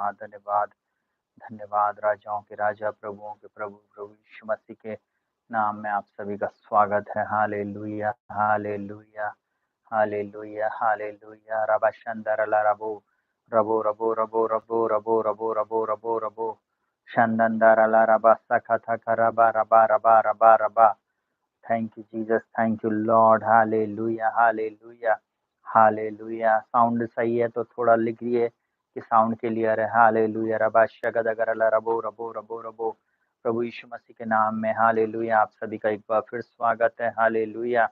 धन्यवाद, धन्यवाद, धन्यवाद। राजाओं के राजा, प्रभुओं के प्रभु, प्रभु यीशु मसीह के नाम में आप सभी का स्वागत है। Hallelujah, hallelujah, hallelujah, hallelujah. रबा शंदरला रबो, रबो रबो रबो रबो रबो रबो रबो रबो रबो शंदरला रबा सखा रबा रबा रबा रबा रबा। Thank you Jesus, thank you Lord. Hallelujah, hallelujah, hallelujah. Sound सही है तो थोड़ा लिखिए कि साउंड क्लियर है। हालेलुया। रबा शगदगरला रबो रबो रबो रबो। प्रभु यीशु मसीह के नाम में हालेलुया। आप सभी का एक बार फिर स्वागत है। Hallelujah,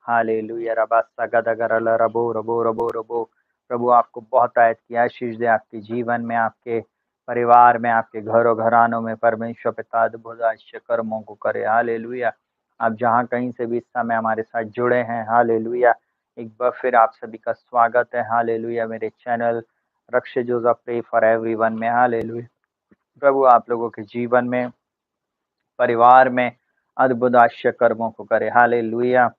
hallelujah. रबा सगदगरला रबो रबो रबो रबो। प्रभु आपको बहुत आयत की आशीष दे, आपके जीवन में, आपके परिवार में, आपके घरों घरानों में परमेश्वर पिता अद्भुत आश्चर्य कर्मों को करे। हालेलुया। आप जहाँ कहीं से भी इस समय हमारे साथ जुड़े हैं, हालेलुया, एक बार फिर आप सभी का स्वागत है। हालेलुया। मेरे चैनल रक्ष जोसेफ प्रे फॉर एवरीवन में हालेलुया। प्रभु आप लोगों के जीवन में, परिवार में अद्भुत आश्चर्य कर्मों को करे। Hallelujah,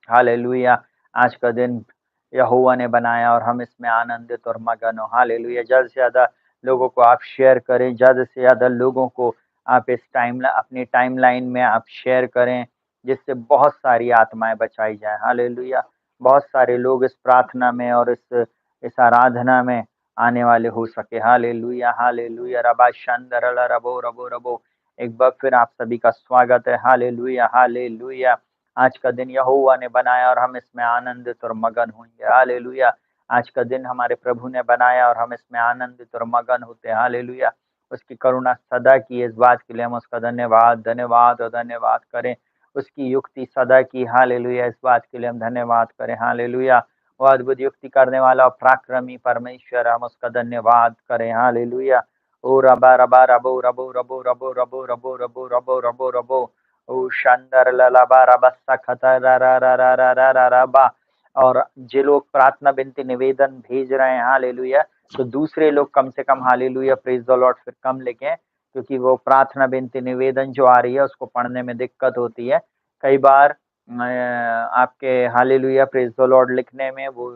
hallelujah. आज का दिन यहोवा ने बनाया और हम इसमें आनंदित और मगन हो। हालेलुया। ज़्यादा से ज़्यादा लोगों को आप शेयर करें, ज़्यादा से ज़्यादा लोगों को आप इस अपनी टाइमलाइन में आप शेयर करें, जिससे बहुत सारी आत्माएं बचाई जाएं। हालेलुया। बहुत सारे लोग इस प्रार्थना में और इस आराधना में आने वाले हो सके। Hallelujah, hallelujah. रबा शंदरला रबो रबो रबो। एक बार फिर आप सभी का स्वागत है। Hallelujah, hallelujah. आज का दिन यहोवा ने बनाया और हम इसमें आनंदित और मगन होंगे। हालेलुया। आज का दिन हमारे प्रभु ने बनाया और हम इसमें आनंदित और मगन होते हैं। हालेलुया। उसकी करुणा सदा की, इस बात के लिए हम उसका धन्यवाद, धन्यवाद और धन्यवाद करें। उसकी युक्ति सदा की, हालेलुया, इस बात के लिए हम धन्यवाद करें। हालेलुया। वो अद्भुत युक्ति करने वाला और पराक्रमी परमेश्वर, हम उसका धन्यवाद करें। हालेलुया। ओ रबा रबा रबो रबो रबो रबो रबो रबो रबो रबो रबो रबो। ओ शंदर ललाबा रबस्सा खता रा रा रा रा रा रा रा रा बा। और जो लोग प्रार्थना विनती निवेदन भेज रहे हैं, हालेलुया, तो दूसरे लोग कम से कम हालेलुया प्रेज द लॉर्ड फिर कम लिखें, क्योंकि वो प्रार्थना विनती निवेदन जो आ रही है उसको पढ़ने में दिक्कत होती है। कई बार आपके हालेलुया प्रेज द लॉर्ड लिखने में वो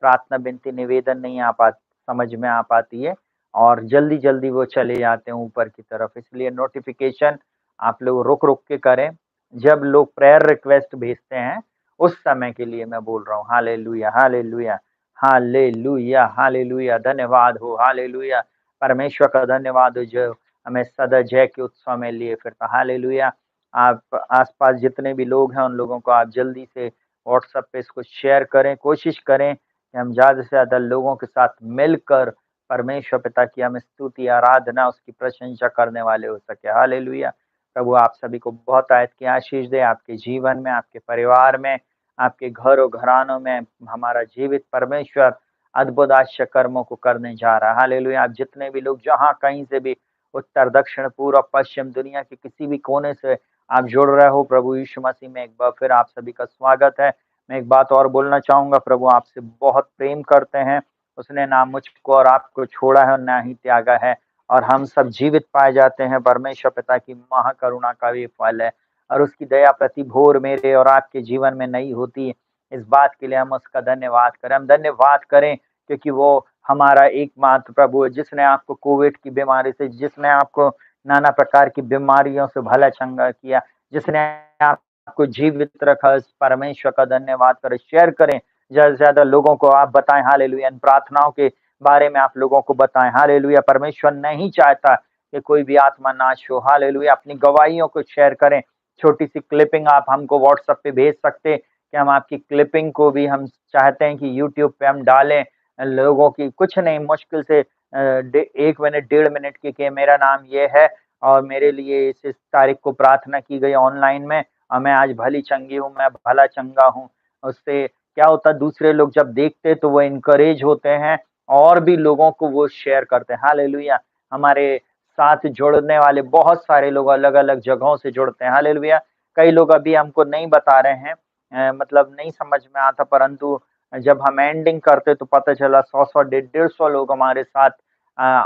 प्रार्थना विनती निवेदन नहीं आ पा समझ में आ पाती है, और जल्दी जल्दी वो चले जाते हैं ऊपर की तरफ। इसलिए नोटिफिकेशन आप लोग रुक रुक के करें। जब लोग प्रेयर रिक्वेस्ट भेजते हैं उस समय के लिए मैं बोल रहा हूँ। Hallelujah, hallelujah, hallelujah, hallelujah. धन्यवाद हो। हालेलुया। परमेश्वर का धन्यवाद हो जो हमें सदा जय के उत्सव में लिए फिरता। हालेलुया। आप आसपास जितने भी लोग हैं उन लोगों को आप जल्दी से व्हाट्सएप पे इसको शेयर करें। कोशिश करें कि हम ज़्यादा से ज़्यादा लोगों के साथ मिलकर परमेश्वर पिता की हम स्तुति, आराधना, उसकी प्रशंसा करने वाले हो सके। हालेलुया। प्रभु आप सभी को बहुत आयत की आशीष दे, आपके जीवन में, आपके परिवार में, आपके घरों घरानों में हमारा जीवित परमेश्वर अद्भुत आश्चर्य कर्मों को करने जा रहा है। हालेलुया। आप जितने भी लोग जहाँ कहीं से भी उत्तर दक्षिण पूर्व पश्चिम दुनिया के किसी भी कोने से आप जुड़ रहे हो, प्रभु यीशु मसीह में एक बार फिर आप सभी का स्वागत है। मैं एक बात और बोलना चाहूंगा, प्रभु आपसे बहुत प्रेम करते हैं। उसने ना मुझको और आपको छोड़ा है और ना ही त्यागा है, और हम सब जीवित पाए जाते हैं परमेश्वर पिता की महाकरुणा का भी फल है, और उसकी दया प्रति भोर मेरे और आपके जीवन में नहीं होती। इस बात के लिए हम उसका धन्यवाद करें। हम धन्यवाद करें क्योंकि वो हमारा एकमात्र प्रभु है, जिसने आपको कोविड की बीमारी से, जिसने आपको नाना प्रकार की बीमारियों से भला चंगा किया, जिसने आपको जीवित रखा, इस परमेश्वर का धन्यवाद करें। शेयर करें, ज़्यादा से ज़्यादा लोगों को आप बताएं। हालेलुया। इन प्रार्थनाओं के बारे में आप लोगों को बताएं। हालेलुया। परमेश्वर नहीं चाहता कि कोई भी आत्मा नाश हो। हालेलुया। अपनी गवाहियों को शेयर करें। छोटी सी क्लिपिंग आप हमको व्हाट्सएप पे भेज सकते कि हम आपकी क्लिपिंग को भी हम चाहते हैं कि यूट्यूब पे हम डालें। लोगों की कुछ नहीं, मुश्किल से 1 मिनट 1.5 मिनट की, कि मेरा नाम ये है और मेरे लिए इस तारीख को प्रार्थना की गई ऑनलाइन में, और मैं आज भली चंगी हूँ, मैं भला चंगा हूँ। उससे क्या होता है, दूसरे लोग जब देखते तो वो इनकरेज होते हैं और भी लोगों को वो शेयर करते हैं। हालेलुया। हमारे साथ जुड़ने वाले बहुत सारे लोग अलग अलग जगहों से जुड़ते हैं। हालेलुया। कई लोग अभी हमको नहीं बता रहे हैं, मतलब नहीं समझ में आता, परंतु जब हम एंडिंग करते तो पता चला 100 150 लोग हमारे साथ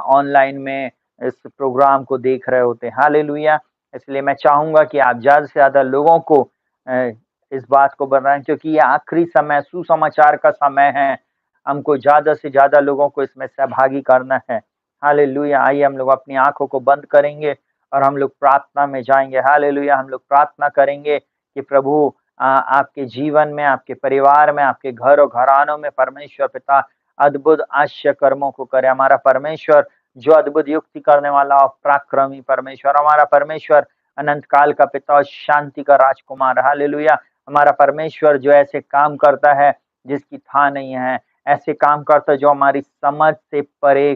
ऑनलाइन में इस प्रोग्राम को देख रहे होते हैं। हालेलुया। इसलिए मैं चाहूंगा कि आप ज़्यादा से ज़्यादा लोगों को इस बात को बताएं, क्योंकि ये आखिरी समय, सुसमाचार का समय है। हमको ज़्यादा से ज़्यादा लोगों को इसमें सहभागी करना है। हालेलुया। आइए हम लोग अपनी आँखों को बंद करेंगे और हम लोग प्रार्थना में जाएँगे। हालेलुया। हम लोग प्रार्थना करेंगे कि प्रभु आपके जीवन में, आपके परिवार में, आपके घर और घरानों में परमेश्वर पिता अद्भुत आश्चर्य कर्मों को करे। हमारा परमेश्वर जो अद्भुत युक्ति करने वाला और पराक्रमी परमेश्वर, हमारा परमेश्वर अनंत काल का पिता और शांति का राजकुमार। हालेलुया। हमारा परमेश्वर जो ऐसे काम करता है जिसकी था नहीं है, ऐसे काम करता है जो हमारी समझ से परे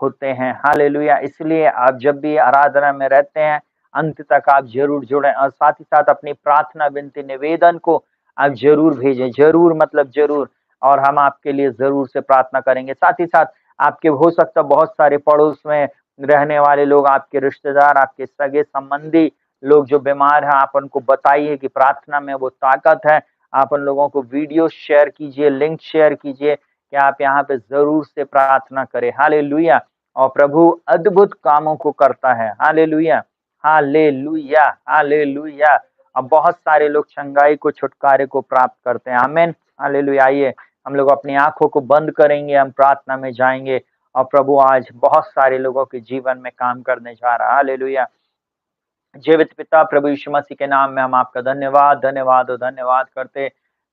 होते हैं। हालेलुया। इसलिए आप जब भी आराधना में रहते हैं, अंत तक आप ज़रूर जुड़ें और साथ ही साथ अपनी प्रार्थना, विनती, निवेदन को आप ज़रूर भेजें। ज़रूर मतलब ज़रूर, और हम आपके लिए ज़रूर से प्रार्थना करेंगे। साथ ही साथ आपके हो सकता है बहुत सारे पड़ोस में रहने वाले लोग, आपके रिश्तेदार, आपके सगे-संबंधी लोग जो बीमार हैं, आप उनको बताइए कि प्रार्थना में वो ताकत है। आप उन लोगों को वीडियो शेयर कीजिए, लिंक शेयर कीजिए कि आप यहाँ पे ज़रूर से प्रार्थना करें। हालेलुया। और प्रभु अद्भुत कामों को करता है। Hallelujah, hallelujah, hallelujah. अब बहुत सारे लोग चंगाई को, छुटकारे को प्राप्त करते हैं। आमीन। हालेलुया। आइए हम लोग अपनी आँखों को बंद करेंगे, हम प्रार्थना में जाएँगे और प्रभु आज बहुत सारे लोगों के जीवन में काम करने जा रहा है। हालेलुया। जीवित पिता प्रभु यीशु मसीह के नाम में हम आपका धन्यवाद, धन्यवाद और धन्यवाद करते।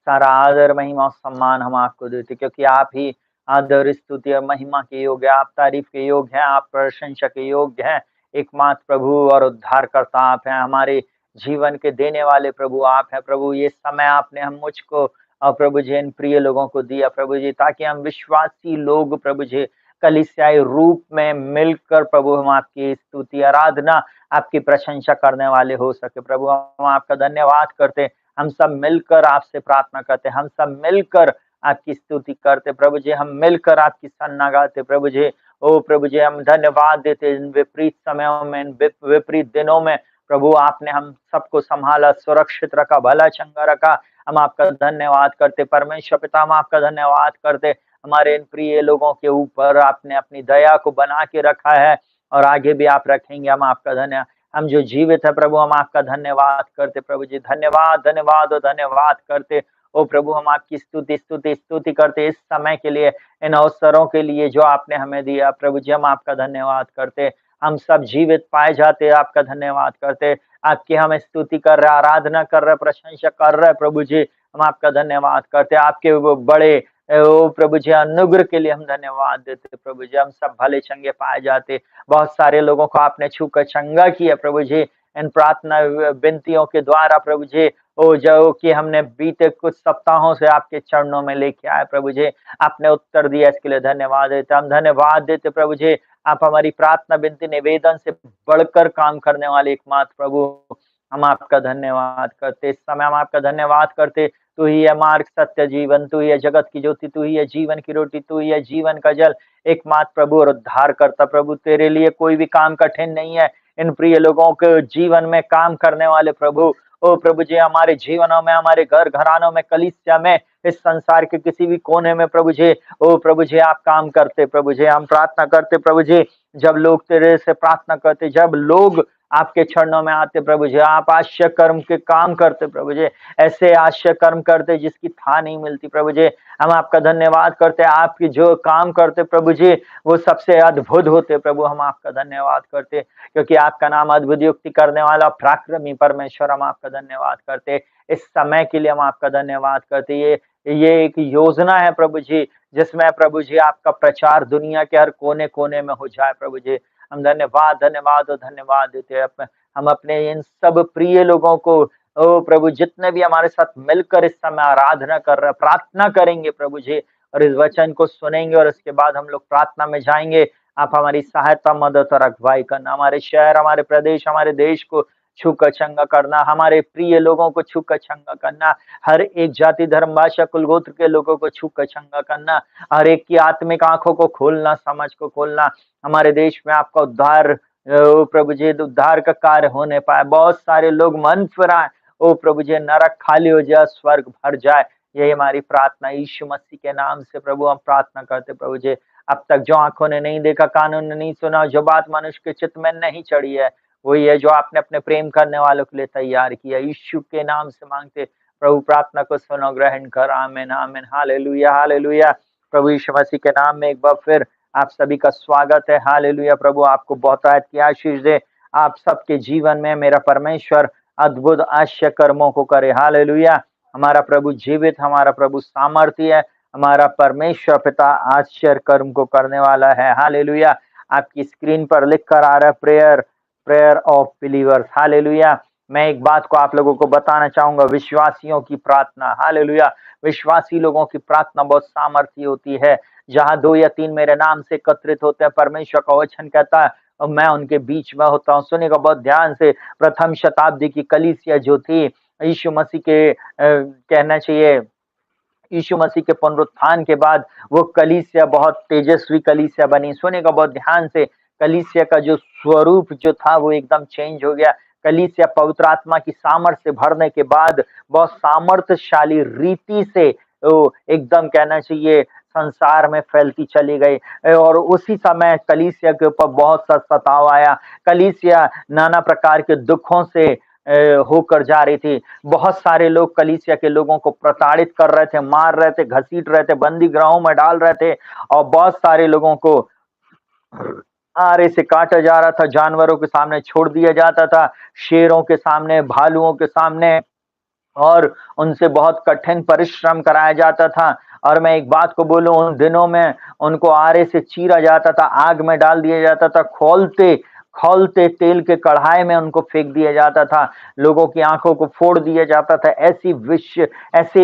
सारा आदर, महिमा और सम्मान हम आपको देते क्योंकि आप ही आदर, स्तुति और महिमा के योग्य, आप तारीफ के योग्य हैं, आप प्रशंसा के योग्य हैं। एकमात्र प्रभु और उद्धारकर्ता आप हैं, हमारे जीवन के देने वाले प्रभु आप हैं। प्रभु ये समय आपने हम मुझको और प्रभु जी इन प्रिय लोगों को दिया प्रभु जी, ताकि हम विश्वासी लोग प्रभु जी कलीसियाई रूप में मिलकर प्रभु हम आपकी स्तुति, आराधना, आपकी प्रशंसा करने वाले हो सके। प्रभु हम आपका धन्यवाद करते, हम सब मिलकर आपसे प्रार्थना करते, हम सब मिलकर आपकी स्तुति करते प्रभु जी, हम मिलकर आपकी सन्ना गाते प्रभु जी। ओ प्रभु जी हम धन्यवाद देते इन विपरीत समयों में, इन विपरीत दिनों में प्रभु आपने हम सबको संभाला, सुरक्षित रखा, भला चंगा रखा। हम आपका धन्यवाद करते परमेश्वर पिता, हम आपका धन्यवाद करते। हमारे इन प्रिय लोगों के ऊपर आपने अपनी दया को बना के रखा है और आगे भी आप रखेंगे। हम आपका हम जो जीवित है प्रभु, हम आपका धन्यवाद करते प्रभु जी। धन्यवाद, धन्यवाद और धन्यवाद करते। ओ प्रभु हम आपकी स्तुति, स्तुति, स्तुति करते इस समय के लिए, इन अवसरों के लिए जो आपने हमें दिया प्रभु जी, हम आपका धन्यवाद करते। हम सब जीवित पाए जाते, आपका धन्यवाद करते। आपकी हम स्तुति कर रहे, आराधना कर रहे, प्रशंसा कर रहे प्रभु जी। हम आपका धन्यवाद करते। आपके वो बड़े ओ प्रभु जी अनुग्रह के लिए हम धन्यवाद देते प्रभु जी। हम सब भले चंगे पाए जाते। बहुत सारे लोगों को आपने छूकर चंगा किया प्रभु जी, इन प्रार्थना विनतियों के द्वारा प्रभु जी। ओ जो कि हमने बीते कुछ सप्ताहों से आपके चरणों में लेके आए प्रभु जी, आपने उत्तर दिया, इसके लिए धन्यवाद देते। हम धन्यवाद देते प्रभु जी। आप हमारी प्रार्थना विनती निवेदन से बढ़कर काम करने वाले एकमात्र प्रभु, हम आपका धन्यवाद करते। इस समय हम आपका धन्यवाद करते। तू ही है मार्ग, सत्य, जीवन, तू ही है जगत की ज्योति, तू ही है जीवन की रोटी, तू ही है जीवन का जल। एकमात्र प्रभु और उद्धार करता प्रभु, तेरे लिए कोई भी काम कठिन नहीं है। इन प्रिय लोगों के जीवन में काम करने वाले प्रभु, ओ प्रभु जी हमारे जीवनों में, हमारे घर घरानों में, कलीसिया में, इस संसार के किसी भी कोने में प्रभु जी, ओ प्रभु जी आप काम करते प्रभु जी। हम प्रार्थना करते प्रभु जी, जब लोग तेरे से प्रार्थना करते, जब लोग आपके चरणों में आते प्रभु जी, आप आश्चर्य कर्म के काम करते प्रभु जी, ऐसे आश्चर्य कर्म करते जिसकी था नहीं मिलती प्रभु जी। हम आपका धन्यवाद करते, आपकी जो काम करते प्रभु जी वो सबसे अद्भुत होते प्रभु। हम आपका धन्यवाद करते क्योंकि आपका नाम अद्भुत युक्ति करने वाला पराक्रमी परमेश्वर, हम आपका धन्यवाद करते। इस समय के लिए हम आपका धन्यवाद करते। ये एक योजना है प्रभु जी, जिसमें प्रभु जी आपका प्रचार दुनिया के हर कोने कोने में हो जाए प्रभु जी। हम धन्यवाद, धन्यवाद और धन्यवाद देते हैं। हम अपने इन सब प्रिय लोगों को, ओ प्रभु जितने भी हमारे साथ मिलकर इस समय आराधना कर रहे हैं, प्रार्थना करेंगे प्रभु जी, और इस वचन को सुनेंगे और इसके बाद हम लोग प्रार्थना में जाएंगे। आप हमारी सहायता, मदद और अगुवाई करना, हमारे शहर, हमारे प्रदेश, हमारे देश को छूकर चंगा करना, हमारे प्रिय लोगों को छूकर चंगा करना, हर एक जाति, धर्म, भाषा, कुल गोत्र के लोगों को छूकर चंगा करना, हर एक की आत्मिक आंखों को खोलना, समझ को खोलना। हमारे देश में आपका उद्धार, ओ प्रभु जी उद्धार का कार्य होने पाए, बहुत सारे लोग मन फिराएं, ओ प्रभु जी नरक खाली हो जाए, स्वर्ग भर जाए। यही हमारी प्रार्थना यीशु मसीह के नाम से प्रभु हम प्रार्थना करते प्रभु जी। अब तक जो आंखों ने नहीं देखा, कानों ने नहीं सुना, जो बात मनुष्य के चित्त में नहीं चढ़ी है, वही है जो आपने अपने प्रेम करने वालों के लिए तैयार किया। यीशु के नाम से मांगते प्रभु, प्रार्थना को सुनो, ग्रहण कर। आमीन, आमीन, हालेलुया, हालेलुया। प्रभु यीशु मसीह के नाम में एक बार फिर आप सभी का स्वागत है। हालेलुया। प्रभु आपको बहुतायत की आशीष दे। आप सबके जीवन में मेरा परमेश्वर अद्भुत आश्चर्य कर्मों को करे। हालेलुया। हमारा प्रभु जीवित, हमारा प्रभु सामर्थ्य है, हमारा परमेश्वर पिता आश्चर्य कर्म को करने वाला है। हालेलुया। आपकी स्क्रीन पर लिख कर आ रहा है prayer, prayer of believers. Hallelujah. मैं एक बात को आप लोगों को बताना चाहूंगा, विश्वासियों की प्रार्थना। हालेलुया। विश्वासी लोगों की प्रार्थना बहुत सामर्थ्य होती है। जहां 2 या 3 मेरे नाम से एकत्रित होते हैं, परमेश्वर का वचन कहता है और मैं उनके बीच में होता हूँ। सुनिएगा बहुत ध्यान से। प्रथम शताब्दी की कलीसिया जो थी, यीशु मसीह के कहना चाहिए, यीशु मसीह के पुनरुत्थान के बाद वो कलीसिया बहुत तेजस्वी कलीसिया बनी। सुनेगा बहुत ध्यान से। कलीसिया का जो स्वरूप जो था वो एकदम चेंज हो गया। कलीसिया पवित्र आत्मा की सामर्थ्य से भरने के बाद बहुत सामर्थ्यशाली रीति से वो एकदम कहना चाहिए संसार में फैलती चली गई। और उसी समय कलीसिया के ऊपर बहुत सा सताव आया। कलीसिया नाना प्रकार के दुखों से होकर जा रही थी। बहुत सारे लोग कलीसिया के लोगों को प्रताड़ित कर रहे थे, मार रहे थे, घसीट रहे थे, बंदी गृहों में डाल रहे थे और बहुत सारे लोगों को आरे से काटा जा रहा था, जानवरों के सामने छोड़ दिया जाता था, शेरों के सामने, भालुओं के सामने, और उनसे बहुत कठिन परिश्रम कराया जाता था। और मैं एक बात को बोलूं, उन दिनों में उनको आरे से चीरा जाता था, आग में डाल दिया जाता था, खौलते खौलते तेल के कढ़ाई में उनको फेंक दिया जाता था, लोगों की आंखों को फोड़ दिया जाता था। ऐसी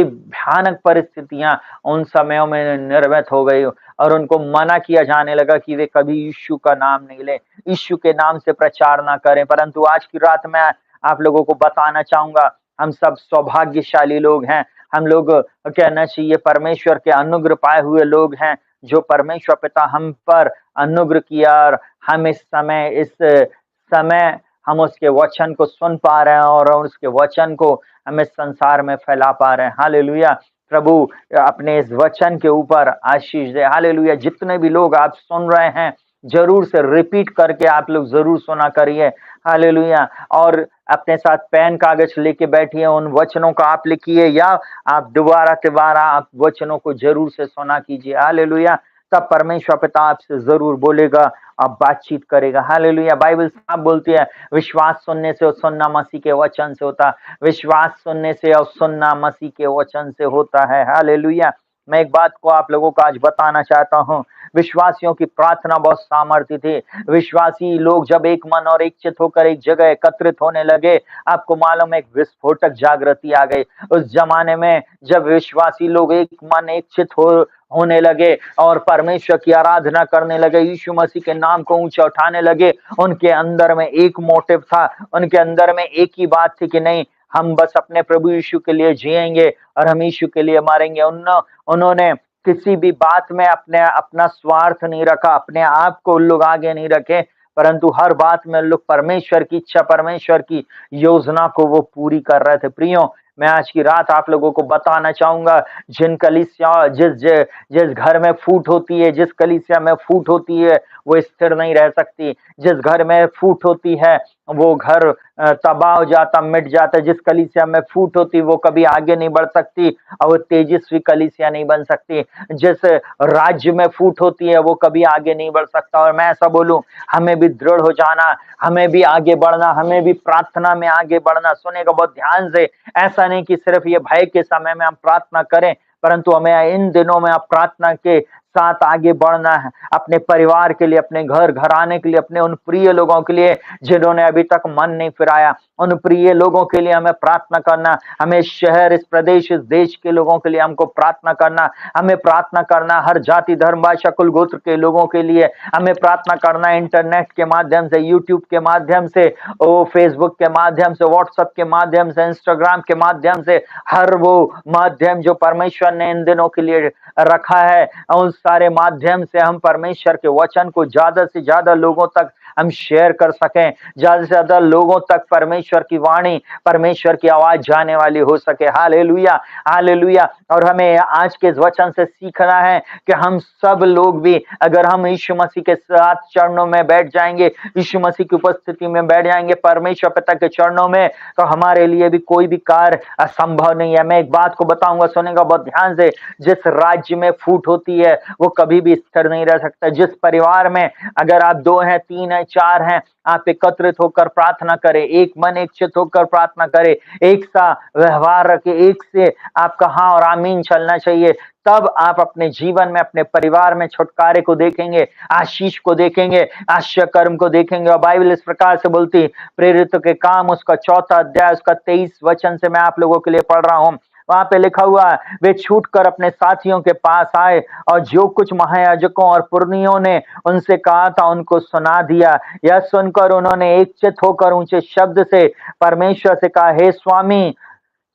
भयानक परिस्थितियां उन समयों में निर्मित हो गई और उनको मना किया जाने लगा कि वे कभी यीशु का नाम नहीं लें, यीशु के नाम से प्रचार ना करें। परंतु आज की रात में आप लोगों को बताना चाहूंगा, हम सब सौभाग्यशाली लोग हैं। हम लोग कहना चाहिए परमेश्वर के अनुग्रह पाए हुए लोग हैं, जो परमेश्वर पिता हम पर अनुग्रह किया और हम इस समय हम उसके वचन को सुन पा रहे हैं और उसके वचन को हम इस संसार में फैला पा रहे हैं। हालेलुया। प्रभु अपने इस वचन के ऊपर आशीष दे। हालेलुया। जितने भी लोग आप सुन रहे हैं, जरूर से रिपीट करके आप लोग जरूर सुना करिए। हालेलुया। और अपने साथ पेन कागज लेके बैठिए, उन वचनों का आप लिखिए या आप दोबारा तिबारा आप वचनों को जरूर से सुना कीजिए। हालेलुया। तब परमेश्वर पिता आपसे जरूर बोलेगा, आप बातचीत करेगा। हालेलुया। बाइबल साफ बोलती है, विश्वास सुनने से और सुनना मसीह के वचन से होता है। विश्वास सुनने से और सुनना मसीह के वचन से होता है। हालेलुया। मैं एक बात को आप लोगों को आज बताना चाहता हूँ, विश्वासियों की प्रार्थना बहुत सामर्थ्य थी। विश्वासी लोग जब एक मन और एक चित होकर एक जगह एकत्रित होने लगे, आपको मालूम है एक विस्फोटक जागृति आ गई। उस जमाने में जब विश्वासी लोग एक मन एक चित होने लगे और परमेश्वर की आराधना करने लगे, यीशु मसीह के नाम को ऊंचा उठाने लगे, उनके अंदर में एक मोटिव था, उनके अंदर में एक ही बात थी कि नहीं, हम बस अपने प्रभु यीशु के लिए जिएंगे और हम यीशु के लिए मरेंगे। उन्होंने किसी भी बात में अपना स्वार्थ नहीं रखा, अपने आप को उन लोग आगे नहीं रखे, परंतु हर बात में लोग परमेश्वर की इच्छा, परमेश्वर की योजना को वो पूरी कर रहे थे। प्रियो, मैं आज की रात आप लोगों को बताना चाहूंगा, जिन कलीसिया जिस घर में फूट होती है, जिस कलीसिया में फूट होती है, वो स्थिर नहीं रह सकती। जिस घर में फूट होती है वो घर तबाह हो जाता, मिट जाता। जिस कलीसिया में फूट होती वो कभी आगे नहीं बढ़ सकती और वो तेजस्वी कलीसिया नहीं बन सकती। जिस राज्य में फूट होती है वो कभी आगे नहीं बढ़ सकता। और मैं ऐसा बोलूं, हमें भी दृढ़ हो जाना, हमें भी आगे बढ़ना, हमें भी प्रार्थना में आगे बढ़ना। सुनेगा बहुत ध्यान से। ऐसा नहीं कि सिर्फ ये भय के समय में हम प्रार्थना करें, परंतु हमें इन दिनों में आप प्रार्थना के साथ आगे बढ़ना है, अपने परिवार के लिए, अपने घर घराने के लिए, अपने उन प्रिय लोगों के लिए जिन्होंने अभी तक मन नहीं फिराया, उन प्रिय लोगों के लिए हमें प्रार्थना करना। हमें इस शहर, इस प्रदेश, इस देश के लोगों के लिए हमको प्रार्थना करना। हमें प्रार्थना करना हर जाति धर्म भाषा कुल गोत्र के लोगों के लिए। हमें प्रार्थना करना इंटरनेट के माध्यम से, यूट्यूब के माध्यम से, फेसबुक के माध्यम से, व्हाट्सएप के माध्यम से, इंस्टाग्राम के माध्यम से, हर वो माध्यम जो परमेश्वर ने इन दिनों के लिए रखा है, उन सारे माध्यम से हम परमेश्वर के वचन को ज्यादा से ज्यादा लोगों तक हम शेयर कर सकें, ज्यादा से ज्यादा लोगों तक परमेश्वर की वाणी, परमेश्वर की आवाज जाने वाली हो सके। Hallelujah, hallelujah. और हमें आज के इस वचन से सीखना है कि हम सब लोग भी अगर हम यीशु मसीह के साथ चरणों में बैठ जाएंगे, यीशु मसीह की उपस्थिति में बैठ जाएंगे, परमेश्वर पिता के चरणों में, तो हमारे लिए भी कोई भी कार्य असंभव नहीं है। मैं एक बात को बताऊंगा, सुनेगा बहुत ध्यान से। जिस राज्य में फूट होती है वो कभी भी स्थिर नहीं रह सकता। जिस परिवार में अगर आप 2 हैं, 3 हैं, 4 हैं, आप एकत्रित होकर प्रार्थना करें, एक मन एक चित होकर प्रार्थना करें, एक सा व्यवहार रखें, एक से आपका हाँ और आमीन चलना चाहिए। तब आप अपने जीवन में, अपने परिवार में छुटकारे को देखेंगे, आशीष को देखेंगे, आश्चर्य कर्म को देखेंगे। और बाइबल इस प्रकार से बोलती, प्रेरितों के काम उसका 4 अध्याय उसका 23 वचन से मैं आप लोगों के लिए पढ़ रहा हूँ। वहां पे लिखा हुआ है, वे छूटकर अपने साथियों के पास आए और जो कुछ महायाजकों और पुरनियों ने उनसे कहा था उनको सुना दिया। यह सुनकर उन्होंने एकचित होकर ऊंचे शब्द से परमेश्वर से कहा, हे स्वामी,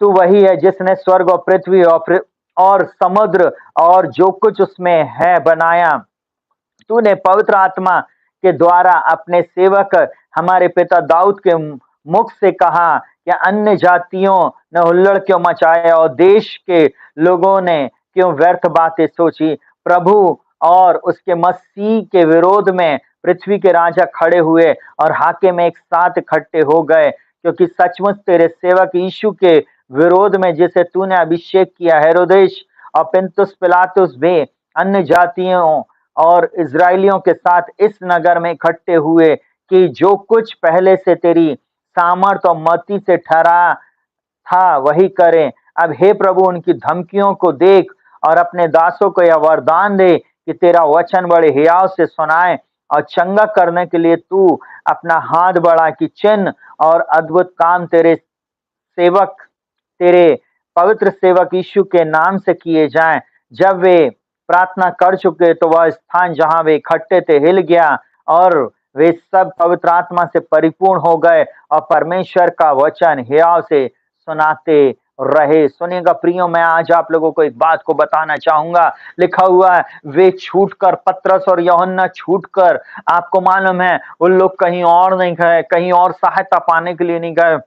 तू वही है जिसने स्वर्ग और पृथ्वी और समुद्र और जो कुछ उसमें है बनाया। तूने पवित्र आत्मा के द्वारा अपने सेवक हमारे पिता दाऊद के मुख से कहा कि अन्य जातियों ने हुल्लड़ क्यों मचाया और देश के लोगों ने क्यों व्यर्थ बातें सोची। प्रभु और उसके मसीह के विरोध में पृथ्वी के राजा खड़े हुए और हाकिम एक साथ इकट्ठे हो गए, क्योंकि सचमुच तेरे सेवक यीशु के विरोध में जिसे तूने अभिषेक किया, हेरोदेश और पिन्तुस पिलातुस वे अन्य जातियों और इजरायलियों के साथ इस नगर में इकट्ठे हुए कि जो कुछ पहले से तेरी सामर्थ और मति से ठहरा था वही करें। अब हे प्रभु, उनकी धमकियों को देख और अपने दासों को यह वरदान दे कि तेरा वचन बड़े हियाव से सुनाए और चंगा करने के लिए तू अपना हाथ बढ़ा कि चिन्ह और अद्भुत काम सेवक तेरे पवित्र सेवक यीशु के नाम से किए जाएं। जब वे प्रार्थना कर चुके तो वह स्थान जहां वे इकट्ठे थे हिल गया और वे सब पवित्र आत्मा से परिपूर्ण हो गए और परमेश्वर का वचन हियाव से सुनाते रहे। सुनिएगा प्रियो, मैं आज आप लोगों को एक बात को बताना चाहूंगा। लिखा हुआ है, वे छूटकर, पतरस और यूहन्ना छूटकर, आपको मालूम है उन लोग कहीं और नहीं गए, कहीं और सहायता पाने के लिए नहीं गए,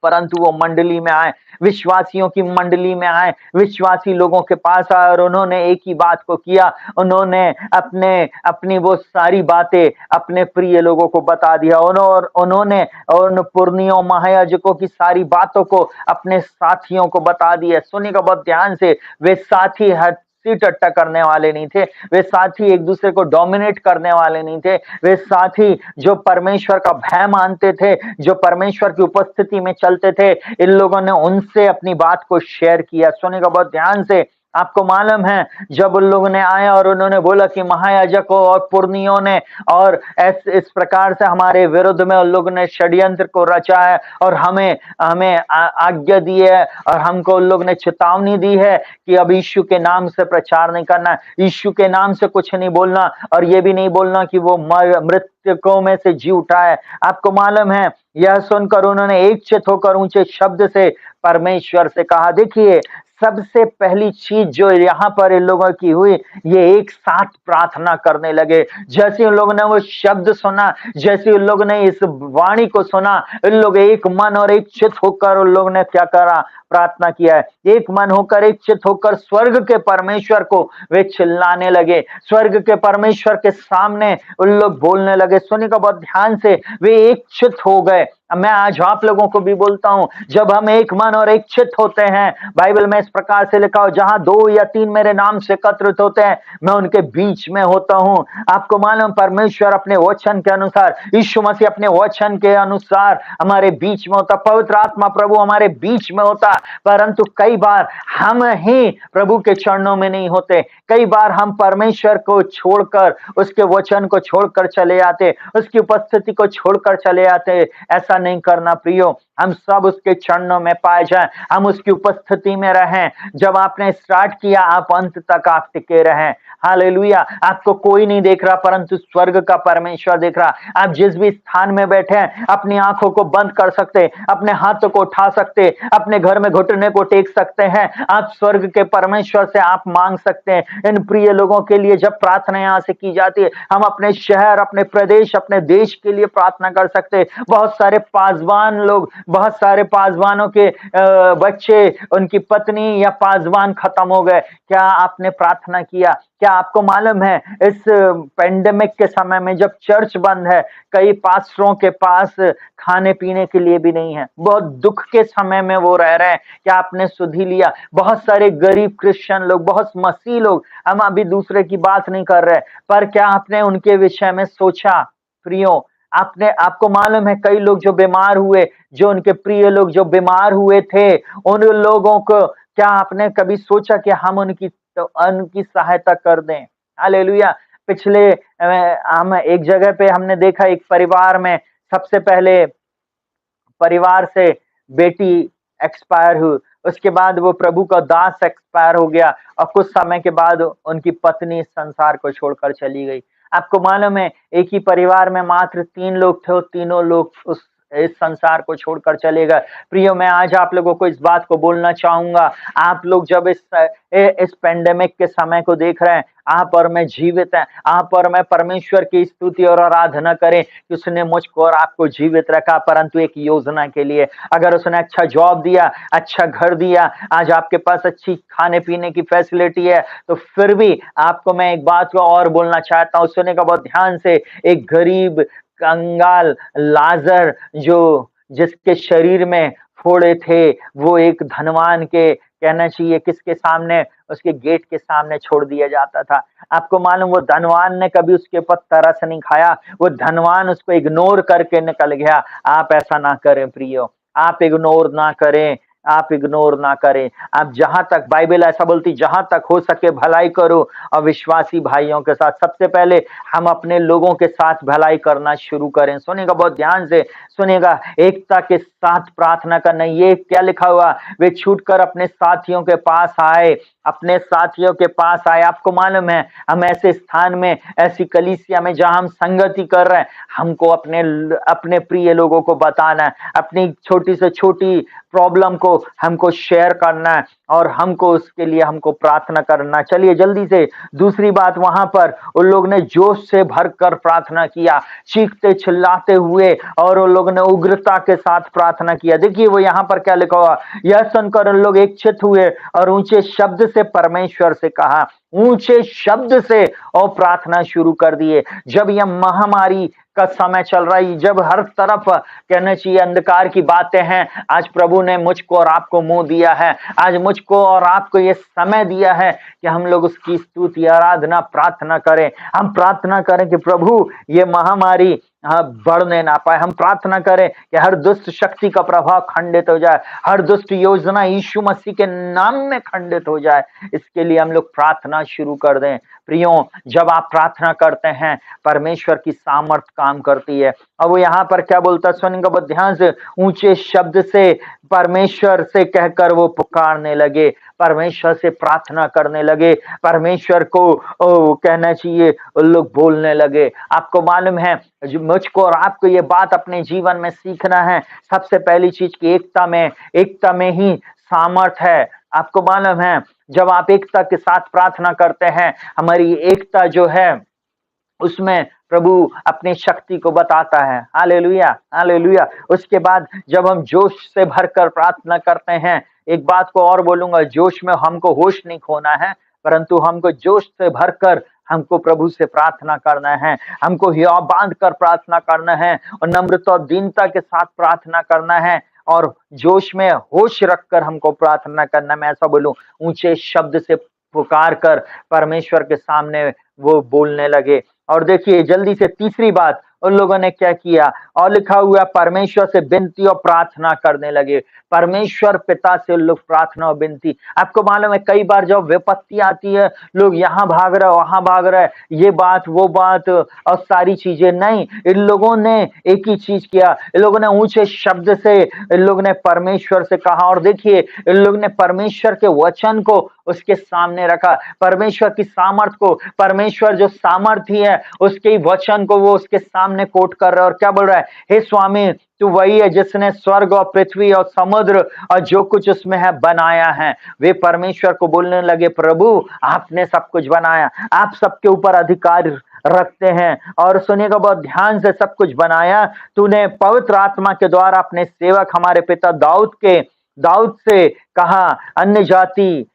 परंतु वो मंडली में आए, विश्वासियों की मंडली में आए, विश्वासी लोगों के पास आए और उन्होंने एक ही बात को किया। उन्होंने अपनी वो सारी बातें अपने प्रिय लोगों को बता दिया। उन्होंने उन पुरनियों महायाजकों की सारी बातों को अपने साथियों को बता दिया। सुनिएगा बहुत ध्यान से, वे साथी हंसी टट्टा करने वाले नहीं थे, वे साथी एक दूसरे को डोमिनेट करने वाले नहीं थे, वे साथी जो परमेश्वर का भय मानते थे, जो परमेश्वर की उपस्थिति में चलते थे, इन लोगों ने उनसे अपनी बात को शेयर किया। सुनिएगा बहुत ध्यान से, आपको मालूम है जब उन लोगों ने आया और उन्होंने बोला कि महायाजकों और पुरनियों ने और इस प्रकार से हमारे विरुद्ध में उन लोगों ने षड्यंत्र को रचा है और हमें हमें आज्ञा दी है और हमको उन लोगों ने चेतावनी दी है कि अब यीशु के नाम से प्रचार नहीं करना, यीशु के नाम से कुछ नहीं बोलना और ये भी नहीं बोलना कि वो मृतकों में से जी उठा है। आपको मालूम है, यह सुनकर उन्होंने एकचित होकर ऊंचे शब्द से परमेश्वर से कहा। देखिए, सबसे पहली चीज जो यहाँ पर इन लोगों की हुई, ये एक साथ प्रार्थना करने लगे। जैसे उन लोगों ने वो शब्द सुना, जैसे उन लोगों ने इस वाणी को सुना, इन लोग एक मन और एक चित होकर उन लोगों ने क्या करा, प्रार्थना किया है। एक मन होकर, एक चित होकर स्वर्ग के परमेश्वर को वे चिल्लाने लगे, स्वर्ग के परमेश्वर के सामने उन लोग बोलने लगे। सुनिएगा बहुत ध्यान से, वे एक चित हो गए। मैं आज आप लोगों को भी बोलता हूं, जब हम एक मन और एक चित होते हैं, बाइबल में इस प्रकार से लिखा हो, जहां 2 या 3 मेरे नाम से एकत्रित होते हैं, मैं उनके बीच में होता हूं। आपको मालूम, परमेश्वर अपने वचन के अनुसार, यीशु मसीह अपने वचन के अनुसार हमारे बीच में होता, पवित्र आत्मा प्रभु हमारे बीच में होता। परंतु कई बार हम ही प्रभु के चरणों में नहीं होते, कई बार हम परमेश्वर को छोड़कर, उसके वचन को छोड़कर चले जाते, उसकी उपस्थिति को छोड़कर चले जाते। ऐसा नहीं करना प्रियो, हम सब उसके चरणों में पाए जाएं, हम उसकी उपस्थिति में रहें। जब आपने स्टार्ट किया, आप अंत तक आप टिके रहें। हालेलुया। आपको कोई नहीं देख रहा, परंतु स्वर्ग का परमेश्वर देख रहा। आप जिस भी स्थान में बैठे हैं, अपनी आंखों को बंद कर सकते, अपने हाथों को उठा सकते, अपने घर में घुटने को टेक सकते हैं। आप स्वर्ग के परमेश्वर से आप मांग सकते हैं। इन प्रिय लोगों के लिए जब प्रार्थना यहां से की जाती है, हम अपने शहर, अपने प्रदेश, अपने देश के लिए प्रार्थना कर सकते हैं। बहुत सारे पासवान लोग बहुत सारे पासवानों के बच्चे, उनकी पत्नी या पासवान खत्म हो गए। क्या आपने प्रार्थना किया? क्या आपको मालूम है इस पेंडेमिक के समय में जब चर्च बंद है, कई पास्टरों के पास खाने पीने के लिए भी नहीं है, बहुत दुख के समय में वो रह रहे हैं। क्या आपने सुधि लिया? बहुत सारे गरीब क्रिश्चियन लोग, बहुत मसीह लोग, हम अभी दूसरे की बात नहीं कर रहे, पर क्या आपने उनके विषय में सोचा? प्रियो, आपने आपको मालूम है कई लोग जो बीमार हुए, जो उनके प्रिय लोग जो बीमार हुए थे, उन लोगों को क्या आपने कभी सोचा कि हम उनकी सहायता कर दें? हालेलुया। पिछले हम एक जगह पे हमने देखा, एक परिवार में सबसे पहले परिवार से बेटी एक्सपायर हुई, उसके बाद वो प्रभु का दास एक्सपायर हो गया और कुछ समय के बाद उनकी पत्नी इस संसार को छोड़कर चली गई। आपको मालूम है एक ही परिवार में मात्र 3 लोग थे और तीनों लोग उस इस संसार को छोड़कर चले गए। प्रियो, मैं आज आप लोगों को इस बात को बोलना चाहूंगा, आप लोग जब इस पेंडेमिक के समय को देख रहे हैं, आप और मैं जीवित हैं, आप और मैं परमेश्वर की स्तुति और आराधना करें कि उसने मुझको और आपको जीवित रखा, परंतु एक योजना के लिए। अगर उसने अच्छा जॉब दिया, अच्छा घर दिया, आज आपके पास अच्छी खाने पीने की फैसिलिटी है, तो फिर भी आपको मैं एक बात को और बोलना चाहता हूँ, सुनेगा बहुत ध्यान से। एक गरीब कंगाल लाजर जो जिसके शरीर में फोड़े थे, वो एक धनवान के कहना चाहिए किसके सामने, उसके गेट के सामने छोड़ दिया जाता था। आपको मालूम वो धनवान ने कभी उसके ऊपर तरस नहीं खाया, वो धनवान उसको इग्नोर करके निकल गया। आप ऐसा ना करें प्रियो, आप इग्नोर ना करें, आप इग्नोर ना करें। आप जहां तक, बाइबल ऐसा बोलती, जहां तक हो सके भलाई करो और विश्वासी भाइयों के साथ। सबसे पहले हम अपने लोगों के साथ भलाई करना शुरू करें। सुनिएगा बहुत ध्यान से, सुनिएगा, एकता के साथ प्रार्थना करना। ये क्या लिखा हुआ, वे छूटकर अपने साथियों के पास आए, अपने साथियों के पास आए। आपको मालूम है हम ऐसे स्थान में, ऐसी कलीसिया में जहां हम संगति कर रहे हैं, हमको अपने अपने प्रिय लोगों को बताना है, अपनी छोटी से छोटी प्रॉब्लम को हमको शेयर करना है और हमको उसके लिए हमको प्रार्थना करना। चलिए जल्दी से दूसरी बात, वहां पर उन लोग ने जोश से भरकर प्रार्थना किया, चीखते चिल्लाते हुए, और उन लोग ने उग्रता के साथ प्रार्थना किया। देखिए वो यहाँ पर क्या लिखा हुआ, यह सुनकर उन लोग एकचित हुए और ऊंचे शब्द से परमेश्वर से कहा, ऊंचे शब्द से और प्रार्थना शुरू कर दिए। जब यह महामारी का समय चल रहा है, जब हर तरफ कहना चाहिए अंधकार की बातें हैं, आज प्रभु ने मुझको और आपको मुंह दिया है, आज मुझको और आपको ये समय दिया है कि हम लोग उसकी स्तुति आराधना प्रार्थना करें। हम प्रार्थना करें कि प्रभु ये महामारी बढ़ने ना पाए। हम प्रार्थना करें कि हर दुष्ट शक्ति का प्रभाव खंडित हो जाए, हर दुष्ट योजना यीशु मसीह के नाम में खंडित हो जाए। इसके लिए हम लोग प्रार्थना शुरू कर दें। प्रियो, जब आप प्रार्थना करते हैं, परमेश्वर की सामर्थ काम करती है। अब वो यहाँ पर क्या बोलता है, सुनिएगा बहुत ध्यान से, ऊंचे शब्द से परमेश्वर से कहकर वो पुकारने लगे, परमेश्वर से प्रार्थना करने लगे, परमेश्वर को कहना चाहिए लोग बोलने लगे। आपको मालूम है मुझको और आपको ये बात अपने जीवन में सीखना है। सबसे पहली चीज की एकता में ही सामर्थ है। आपको मालूम है जब आप एकता के साथ प्रार्थना करते हैं, हमारी एकता जो है उसमें प्रभु अपनी शक्ति को बताता है। Hallelujah, hallelujah. उसके बाद जब हम जोश से भरकर प्रार्थना करते हैं, एक बात को और बोलूंगा, जोश में हमको होश नहीं खोना है, परंतु हमको जोश से भरकर हमको प्रभु से प्रार्थना करना है, हमको हिया बांध कर प्रार्थना करना है और नम्रता और दीनता के साथ प्रार्थना करना है और जोश में होश रखकर हमको प्रार्थना करना। मैं ऐसा बोलूं, ऊंचे शब्द से पुकार कर परमेश्वर के सामने वो बोलने लगे। और देखिए जल्दी से तीसरी बात, उन लोगों ने क्या किया, और लिखा हुआ परमेश्वर से विनती और प्रार्थना करने लगे। परमेश्वर पिता से लोग प्रार्थना और विनती। आपको मालूम है कई बार जब विपत्ति आती है, लोग यहाँ भाग रहे, वहां भाग रहे, ये बात वो बात और सारी चीजें नहीं, इन लोगों ने एक ही चीज किया, इन लोगों ने ऊंचे शब्द से इन लोग ने परमेश्वर से कहा। और देखिए इन लोग ने परमेश्वर के वचन को उसके सामने रखा, परमेश्वर की सामर्थ को, परमेश्वर जो सामर्थ्य है उसके वचन को वो उसके सामने कोट कर रहा है और क्या बोल रहा है, हे स्वामी तू वही है जिसने स्वर्ग और पृथ्वी और समुद्र और जो कुछ उसमें है बनाया है। वे परमेश्वर को बोलने लगे, प्रभु आपने सब कुछ बनाया, आप सबके ऊपर अधिकार रखते हैं। और सुनिएगा बहुत ध्यान से, सब कुछ बनाया तूने पवित्र आत्मा के द्वारा अपने सेवक हमारे पिता दाऊद से कहा, अन्य जाति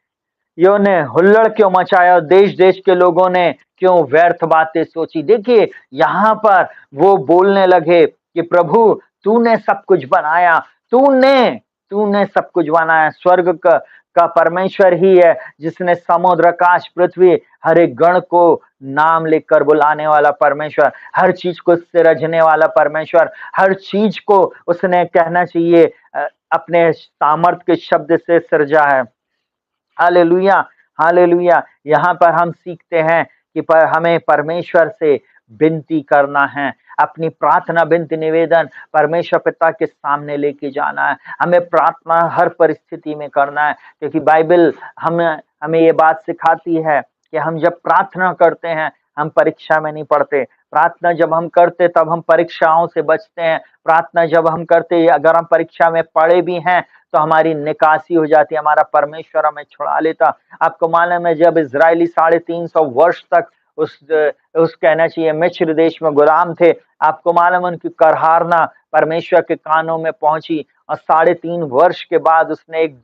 यो ने हुल्लड़ क्यों मचाया और देश देश के लोगों ने क्यों व्यर्थ बातें सोची। देखिए यहाँ पर वो बोलने लगे कि प्रभु तूने सब कुछ बनाया, तूने तूने सब कुछ बनाया। स्वर्ग का परमेश्वर ही है जिसने समुद्र, आकाश, पृथ्वी, हर एक गण को नाम लेकर बुलाने वाला परमेश्वर, हर चीज को सिरजने वाला परमेश्वर, हर चीज को उसने कहना चाहिए अपने सामर्थ के शब्द से सृजा है। Hallelujah, hallelujah. यहाँ पर हम सीखते हैं कि हमें परमेश्वर से विनती करना है, अपनी प्रार्थना, विनती, निवेदन परमेश्वर पिता के सामने लेके जाना है। हमें प्रार्थना हर परिस्थिति में करना है, क्योंकि बाइबल हमें ये बात सिखाती है कि हम जब प्रार्थना करते हैं हम परीक्षा में नहीं पड़ते। प्रार्थना जब हम करते तब हम परीक्षाओं से बचते हैं। प्रार्थना जब हम करते, अगर हम परीक्षा में पड़े भी हैं तो हमारी निकासी हो जाती है, हमारा परमेश्वर हमें छुड़ा लेता। आपको मालूम है जब इजरायली 350 वर्ष तक उस कहना चाहिए मिस्र देश में गुलाम थे, आपको मालूम उनकी करहारना परमेश्वर के कानों में पहुंची और 3.5 वर्ष के बाद उसने एक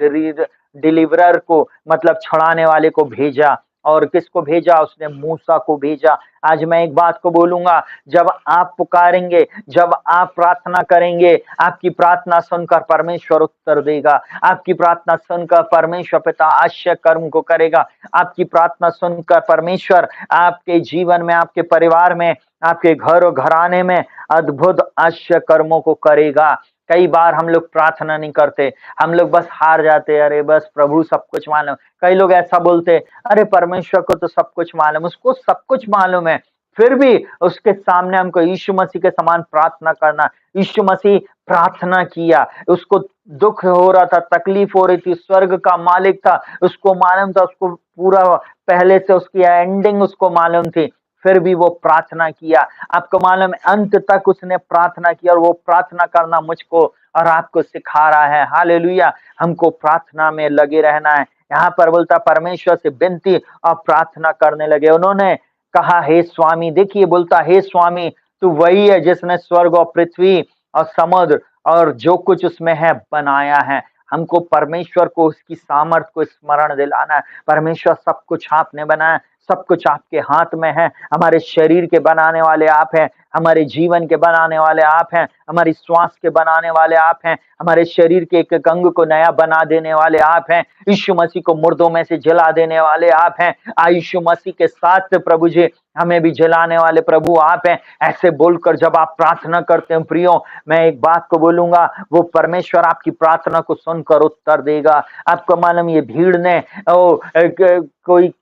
डिलीवरर को, मतलब छुड़ाने वाले को भेजा। और किसको भेजा? उसने मूसा को भेजा। आज मैं एक बात को बोलूंगा, जब आप पुकारेंगे, जब आप प्रार्थना करेंगे, आपकी प्रार्थना सुनकर परमेश्वर उत्तर देगा। आपकी प्रार्थना सुनकर परमेश्वर पिता आश्चर्य कर्म को करेगा। आपकी प्रार्थना सुनकर परमेश्वर आपके जीवन में, आपके परिवार में, आपके घर और घराने में अद्भुत आश्चर्य कर्मों को करेगा। कई बार हम लोग प्रार्थना नहीं करते, हम लोग बस हार जाते, अरे बस प्रभु सब कुछ मालूम। कई लोग ऐसा बोलते, अरे परमेश्वर को तो सब कुछ मालूम, उसको सब कुछ मालूम है, फिर भी उसके सामने हमको यीशु मसीह के समान प्रार्थना करना। यीशु मसीह प्रार्थना किया, उसको दुख हो रहा था, तकलीफ हो रही थी, स्वर्ग का मालिक था, उसको मालूम था, उसको पूरा पहले से उसकी एंडिंग उसको मालूम थी, फिर भी वो प्रार्थना किया। आपको मालूम है अंत तक उसने प्रार्थना किया, और वो प्रार्थना करना मुझको और आपको सिखा रहा है। हालेलुया, हमको प्रार्थना में लगे रहना है। यहाँ पर बोलता परमेश्वर से विनती और प्रार्थना करने लगे। उन्होंने कहा, हे स्वामी, देखिए बोलता, हे स्वामी तू वही है जिसने स्वर्ग और पृथ्वी और समुद्र और जो कुछ उसमें है बनाया है। हमको परमेश्वर को, उसकी सामर्थ को स्मरण दिलाना है। परमेश्वर सब कुछ आपने बनाया, सब कुछ आपके हाथ में है। हमारे शरीर के बनाने वाले आप हैं, हमारे जीवन के बनाने वाले आप हैं, हमारी श्वास के बनाने वाले आप हैं, हमारे शरीर के एक एक अंग को नया बना देने वाले आप हैं। यीशु मसीह को मुर्दों में से जला देने वाले आप हैं। यीशु मसीह के साथ प्रभु जी हमें भी जलाने वाले प्रभु आप हैं। ऐसे बोलकर जब आप प्रार्थना करते हैं प्रियो, मैं एक बात को बोलूंगा, वो परमेश्वर आपकी प्रार्थना को सुनकर उत्तर देगा। आपको मालूम ये भीड़ ने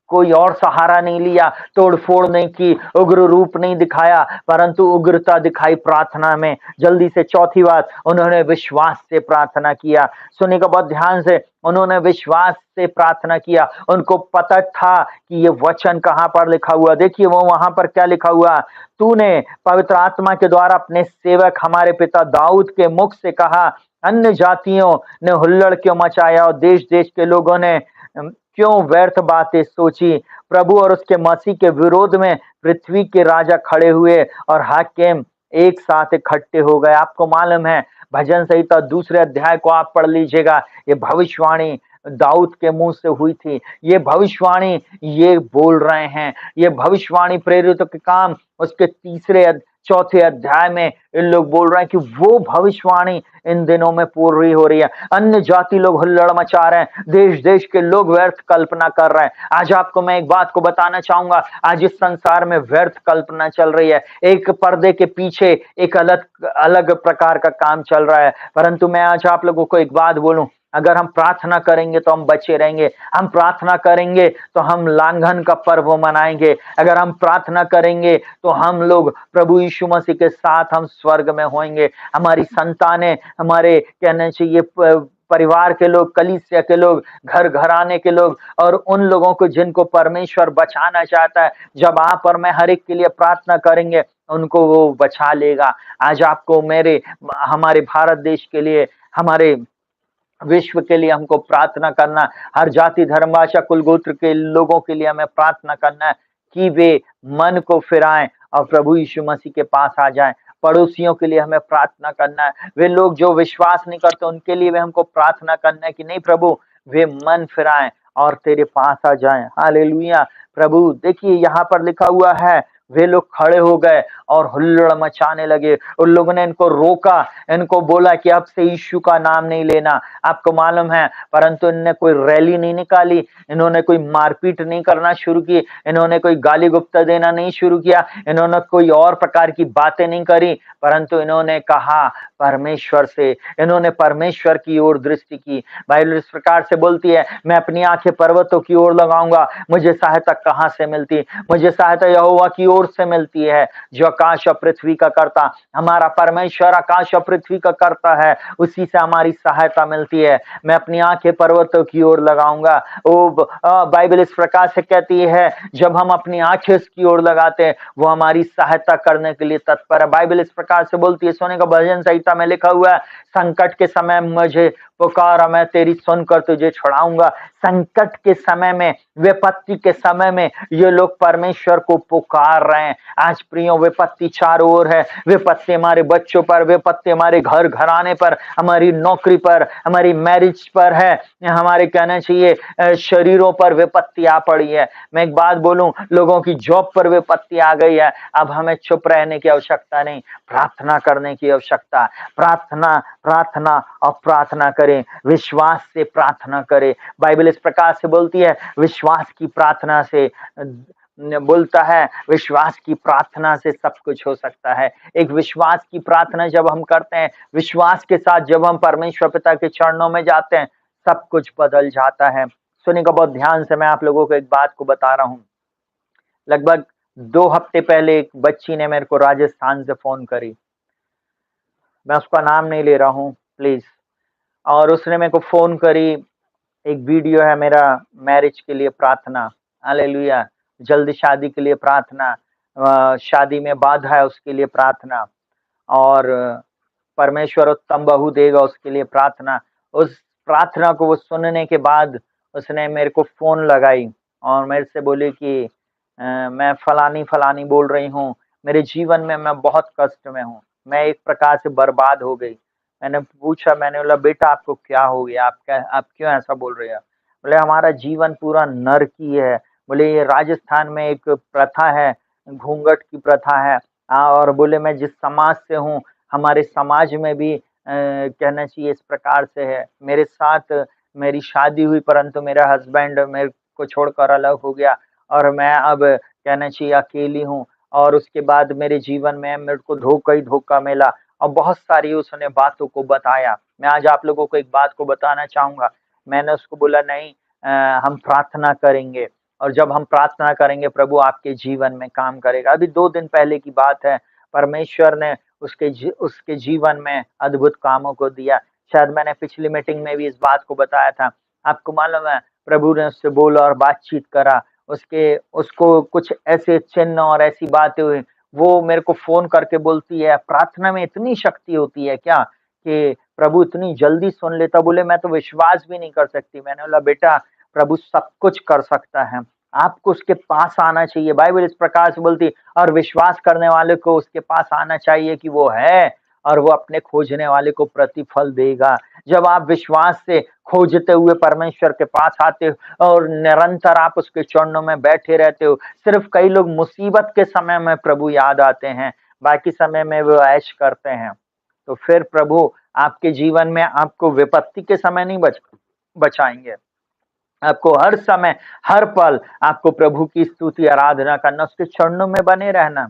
कोई और सहारा नहीं लिया, तोड़फोड़ नहीं की, उग्र रूप नहीं दिखाया, परंतु उग्रता दिखाई प्रार्थना में। जल्दी से चौथी बात, उन्होंने विश्वास से प्रार्थना किया। सुनिएगा बहुत ध्यान से, उन्होंने विश्वास से प्रार्थना किया। उनको पता था कि ये वचन कहां पर लिखा हुआ। देखिए वो वहां पर क्या लिखा हुआ, तूने पवित्र आत्मा के द्वारा अपने सेवक हमारे पिता दाऊद के मुख से कहा, अन्य जातियों ने हुल्लड़ क्यों मचाया और देश देश के लोगों ने क्यों व्यर्थ बातें सोची। प्रभु और उसके मसीह के विरोध में पृथ्वी के राजा खड़े हुए और हाकिम एक साथ इकट्ठे हो गए। आपको मालूम है भजन संहिता 2 अध्याय को आप पढ़ लीजिएगा, ये भविष्यवाणी दाऊद के मुंह से हुई थी। ये भविष्यवाणी ये बोल रहे हैं, ये भविष्यवाणी प्रेरितों के काम उसके 4 अध्याय में इन लोग बोल रहे हैं कि वो भविष्यवाणी इन दिनों में पूरी हो रही है। अन्य जाति लोग हुल्लड़ मचा रहे हैं, देश देश के लोग व्यर्थ कल्पना कर रहे हैं। आज आपको मैं एक बात को बताना चाहूंगा, आज इस संसार में व्यर्थ कल्पना चल रही है। एक पर्दे के पीछे एक अलग अलग प्रकार का काम चल रहा है। परंतु मैं आज आप लोगों को एक बात बोलूं, अगर हम प्रार्थना करेंगे तो हम बचे रहेंगे। हम प्रार्थना करेंगे तो हम लांघन का पर्व मनाएंगे। अगर हम प्रार्थना करेंगे तो हम लोग प्रभु यीशु मसीह के साथ हम स्वर्ग में होंगे। हमारी संतानें, हमारे कहना चाहिए परिवार के लोग, कलीसिया के लोग, घर घराने के लोग, और उन लोगों को जिनको परमेश्वर बचाना चाहता है, जब आप और मैं हर एक के लिए प्रार्थना करेंगे उनको वो बचा लेगा। आज आपको मेरे, हमारे भारत देश के लिए, हमारे विश्व के लिए हमको प्रार्थना करना, हर जाति धर्म भाषा कुल गोत्र के लोगों के लिए हमें प्रार्थना करना है। कि वे मन को फिराएं और प्रभु यीशु मसीह के पास आ जाएं। पड़ोसियों के लिए हमें प्रार्थना करना है, वे लोग जो विश्वास नहीं करते उनके लिए वे हमको प्रार्थना करना है कि नहीं प्रभु वे मन फिराएं और तेरे पास आ जाएं। हालेलुया। प्रभु देखिए यहाँ पर लिखा हुआ है, वे लोग खड़े हो गए और हुल्लड़ मचाने लगे। उन लोगों ने इनको रोका, इनको बोला कि अब से यीशु का नाम नहीं लेना। आपको मालूम है, परंतु इन्होंने कोई रैली नहीं निकाली, इन्होंने कोई मारपीट नहीं करना शुरू की, इन्होंने कोई गाली गुप्ता देना नहीं शुरू किया, इन्होंने कोई और प्रकार की बातें नहीं करी, परंतु इन्होंने कहा परमेश्वर से, इन्होंने परमेश्वर की ओर दृष्टि की। बाइबल इस प्रकार से बोलती है, मैं अपनी आंखें पर्वतों की ओर लगाऊंगा, मुझे सहायता कहां से मिलती? मुझे सहायता यहोवा की ओर से मिलती है, जो आकाश और पृथ्वी का करता। हमारा परमेश्वर आकाश और पृथ्वी का करता है, उसी से हमारी सहायता मिलती है। मैं अपनी आंखें पर्वतों की ओर लगाऊंगा। बाइबल इस प्रकार से कहती है, जब हम अपनी आंखें उसकी ओर लगाते हैं वो हमारी सहायता करने के लिए तत्पर है। बाइबल इस प्रकार से बोलती है, सोने का भजन संहिता में लिखा हुआ है, संकट के समय मुझे पुकारा, मैं तेरी सुनकर तुझे छुड़ाऊंगा। संकट के समय में, विपत्ति के समय में ये लोग परमेश्वर को पुकार रहे हैं। आज प्रियो विपत्ति चारों ओर है, विपत्ति हमारे बच्चों पर, विपत्ति हमारे घर घराने पर, हमारी नौकरी पर, हमारी मैरिज पर है, हमारे कहना चाहिए शरीरों पर विपत्ति आ पड़ी है। मैं एक बात बोलूं, लोगों की जॉब पर विपत्ति आ गई है। अब हमें चुप रहने की आवश्यकता नहीं, प्रार्थना करने की आवश्यकता। प्रार्थना प्रार्थना और प्रार्थना करें, विश्वास से प्रार्थना करें। बाइबल इस प्रकार से बोलती है, विश्वास की प्रार्थना से बोलता है, विश्वास की प्रार्थना से सब कुछ हो सकता है। एक विश्वास की प्रार्थना जब हम करते हैं, विश्वास के साथ जब हम परमेश्वर पिता के चरणों में जाते हैं, सब कुछ बदल जाता है। सुनिएगा बहुत ध्यान से, मैं आप लोगों को एक बात को बता रहा हूं। लगभग 2 हफ्ते पहले एक बच्ची ने मेरे को राजस्थान से फोन करी, मैं उसका नाम नहीं ले रहा हूं प्लीज। और उसने मेरे को फोन करी, एक वीडियो है मेरा मैरिज के लिए प्रार्थना, हालेलुया, जल्दी शादी के लिए प्रार्थना, शादी में बाधा है उसके लिए प्रार्थना, और परमेश्वर उत्तम बहू देगा उसके लिए प्रार्थना। उस प्रार्थना को वो सुनने के बाद उसने मेरे को फोन लगाई और मेरे से बोली कि मैं फलानी फलानी बोल रही हूँ, मेरे जीवन में मैं बहुत कष्ट में हूँ, मैं एक प्रकार से बर्बाद हो गई। मैंने पूछा, मैंने बोला बेटा आपको क्या हो गया, आप क्यों ऐसा बोल रहे हो? बोले हमारा जीवन पूरा नरकी है। बोले ये राजस्थान में एक प्रथा है, घूंघट की प्रथा है। और बोले मैं जिस समाज से हूँ, हमारे समाज में भी कहना चाहिए इस प्रकार से है। मेरे साथ मेरी शादी हुई, परंतु मेरा हस्बैंड मेरे को छोड़कर अलग हो गया और मैं अब कहना चाहिए अकेली हूँ। और उसके बाद मेरे जीवन में मेरे को धोखा ही धोखा मिला, और बहुत सारी उसने बातों को बताया। मैं आज आप लोगों को एक बात को बताना चाहूंगा। मैंने उसको बोला नहीं, हम प्रार्थना करेंगे, और जब हम प्रार्थना करेंगे प्रभु आपके जीवन में काम करेगा। अभी 2 दिन पहले की बात है, परमेश्वर ने उसके जीवन में अद्भुत कामों को दिया। शायद मैंने पिछली मीटिंग में भी इस बात को बताया था। आपको मालूम है, प्रभु ने उससे बोला और बातचीत करा, उसको कुछ ऐसे चिन्ह और ऐसी बातें हुई। वो मेरे को फोन करके बोलती है, प्रार्थना में इतनी शक्ति होती है क्या कि प्रभु इतनी जल्दी सुन लेता? बोले मैं तो विश्वास भी नहीं कर सकती। मैंने बोला बेटा प्रभु सब कुछ कर सकता है, आपको उसके पास आना चाहिए। बाइबल इस प्रकार से बोलती है, और विश्वास करने वाले को उसके पास आना चाहिए कि वो है, और वो अपने खोजने वाले को प्रतिफल देगा। जब आप विश्वास से खोजते हुए परमेश्वर के पास आते हो और निरंतर आप उसके चरणों में बैठे रहते हो, सिर्फ कई लोग मुसीबत के समय में प्रभु याद आते हैं, बाकी समय में वो ऐश करते हैं। तो फिर प्रभु आपके जीवन में आपको विपत्ति के समय नहीं बचाएंगे, आपको हर समय हर पल आपको प्रभु की स्तुति आराधना करना, उसके चरणों में बने रहना।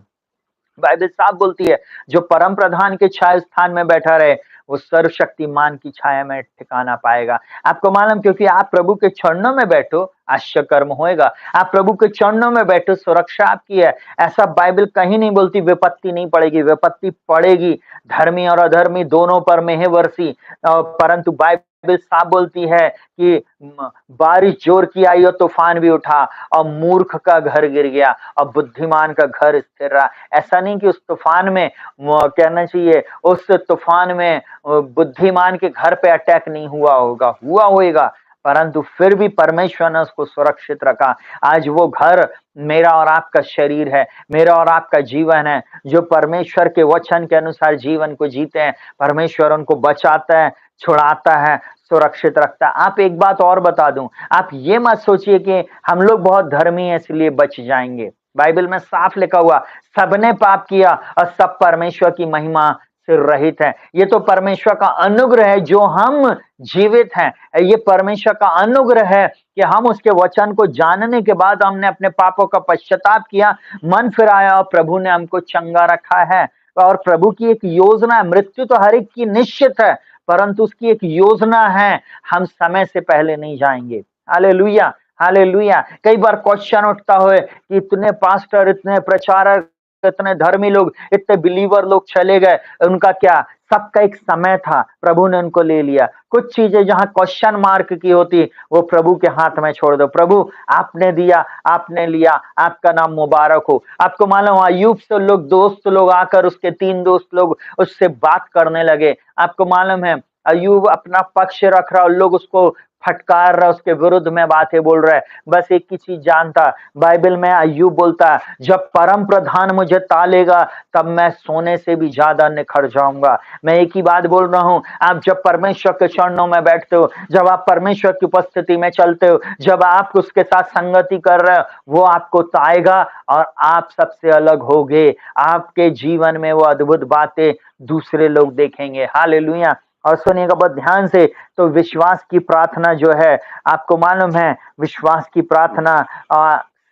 बाइबल साफ बोलती है, जो परम प्रधान के छाया स्थान में बैठा रहे वो सर्वशक्तिमान की छाया में ठिकाना पाएगा। आपको मालूम, क्योंकि आप प्रभु के चरणों में बैठो आश्चर्य कर्म होएगा। आप प्रभु के चरणों में बैठो, सुरक्षा आपकी है। ऐसा बाइबल कहीं नहीं बोलती विपत्ति नहीं पड़ेगी, विपत्ति पड़ेगी, धर्मी और अधर्मी दोनों पर मेह वर्षी। परंतु बाइबल साफ बोलती है कि बारिश जोर की आई और तूफान भी उठा और मूर्ख का घर गिर गया और बुद्धिमान का घर स्थिर रहा। ऐसा नहीं कि उस तूफान में, कहना चाहिए उस तूफान में बुद्धिमान के घर पे अटैक नहीं हुआ होगा, हुआ होगा, परंतु फिर भी परमेश्वर ने उसको सुरक्षित रखा। आज वो घर मेरा और आपका शरीर है, मेरा और आपका जीवन है। जो परमेश्वर के वचन के अनुसार जीवन को जीते हैं, परमेश्वर उनको बचाता है, छुड़ाता है, सुरक्षित रखता है। आप एक बात और बता दूं, आप ये मत सोचिए कि हम लोग बहुत धर्मी हैं इसलिए बच जाएंगे। बाइबल में साफ लिखा हुआ, सबने पाप किया और सब परमेश्वर की महिमा से रहित है। ये तो परमेश्वर का अनुग्रह है जो हम जीवित हैं। ये परमेश्वर का अनुग्रह है कि हम उसके वचन को जानने के बाद हमने अपने पापों का पश्चाताप किया, मन फिराया और प्रभु ने हमको चंगा रखा है। और प्रभु की एक योजना है। मृत्यु तो हर एक की निश्चित है, परंतु उसकी एक योजना है, हम समय से पहले नहीं जाएंगे। Hallelujah, hallelujah. कई बार क्वेश्चन उठता है कि इतने पास्टर, इतने प्रचारक, इतने धर्मी लोग, इतने बिलीवर लोग चले गए, उनका क्या? सबका एक समय था, प्रभु ने उनको ले लिया। कुछ चीजें जहां क्वेश्चन मार्क की होती, वो प्रभु के हाथ में छोड़ दो। प्रभु आपने दिया, आपने लिया, आपका नाम मुबारक हो। आपको मालूम, अय्यूब से लोग, दोस्त लोग आकर, उसके 3 दोस्त लोग उससे बात करने लगे। आपको मालूम है, अय्यूब अपना पक्ष रख रहा और लोग उसको फटकार रहा, उसके विरुद्ध में बातें बोल रहा है। बस एक ही चीज जानता, बाइबल में अय्यूब बोलता है, जब परम प्रधान मुझे तालेगा तब मैं सोने से भी ज्यादा निखर जाऊंगा। मैं एक ही बात बोल रहा हूं, आप जब परमेश्वर के चरणों में बैठते हो, जब आप परमेश्वर की उपस्थिति में चलते हो, जब आप उसके साथ संगति कर रहे हो, वो आपको ताएगा और आप सबसे अलग होगे। आपके जीवन में वो अद्भुत बातें दूसरे लोग देखेंगे। हालेलुया। और सुनिएगा बहुत ध्यान से, तो विश्वास की प्रार्थना जो है, आपको मालूम है, विश्वास की प्रार्थना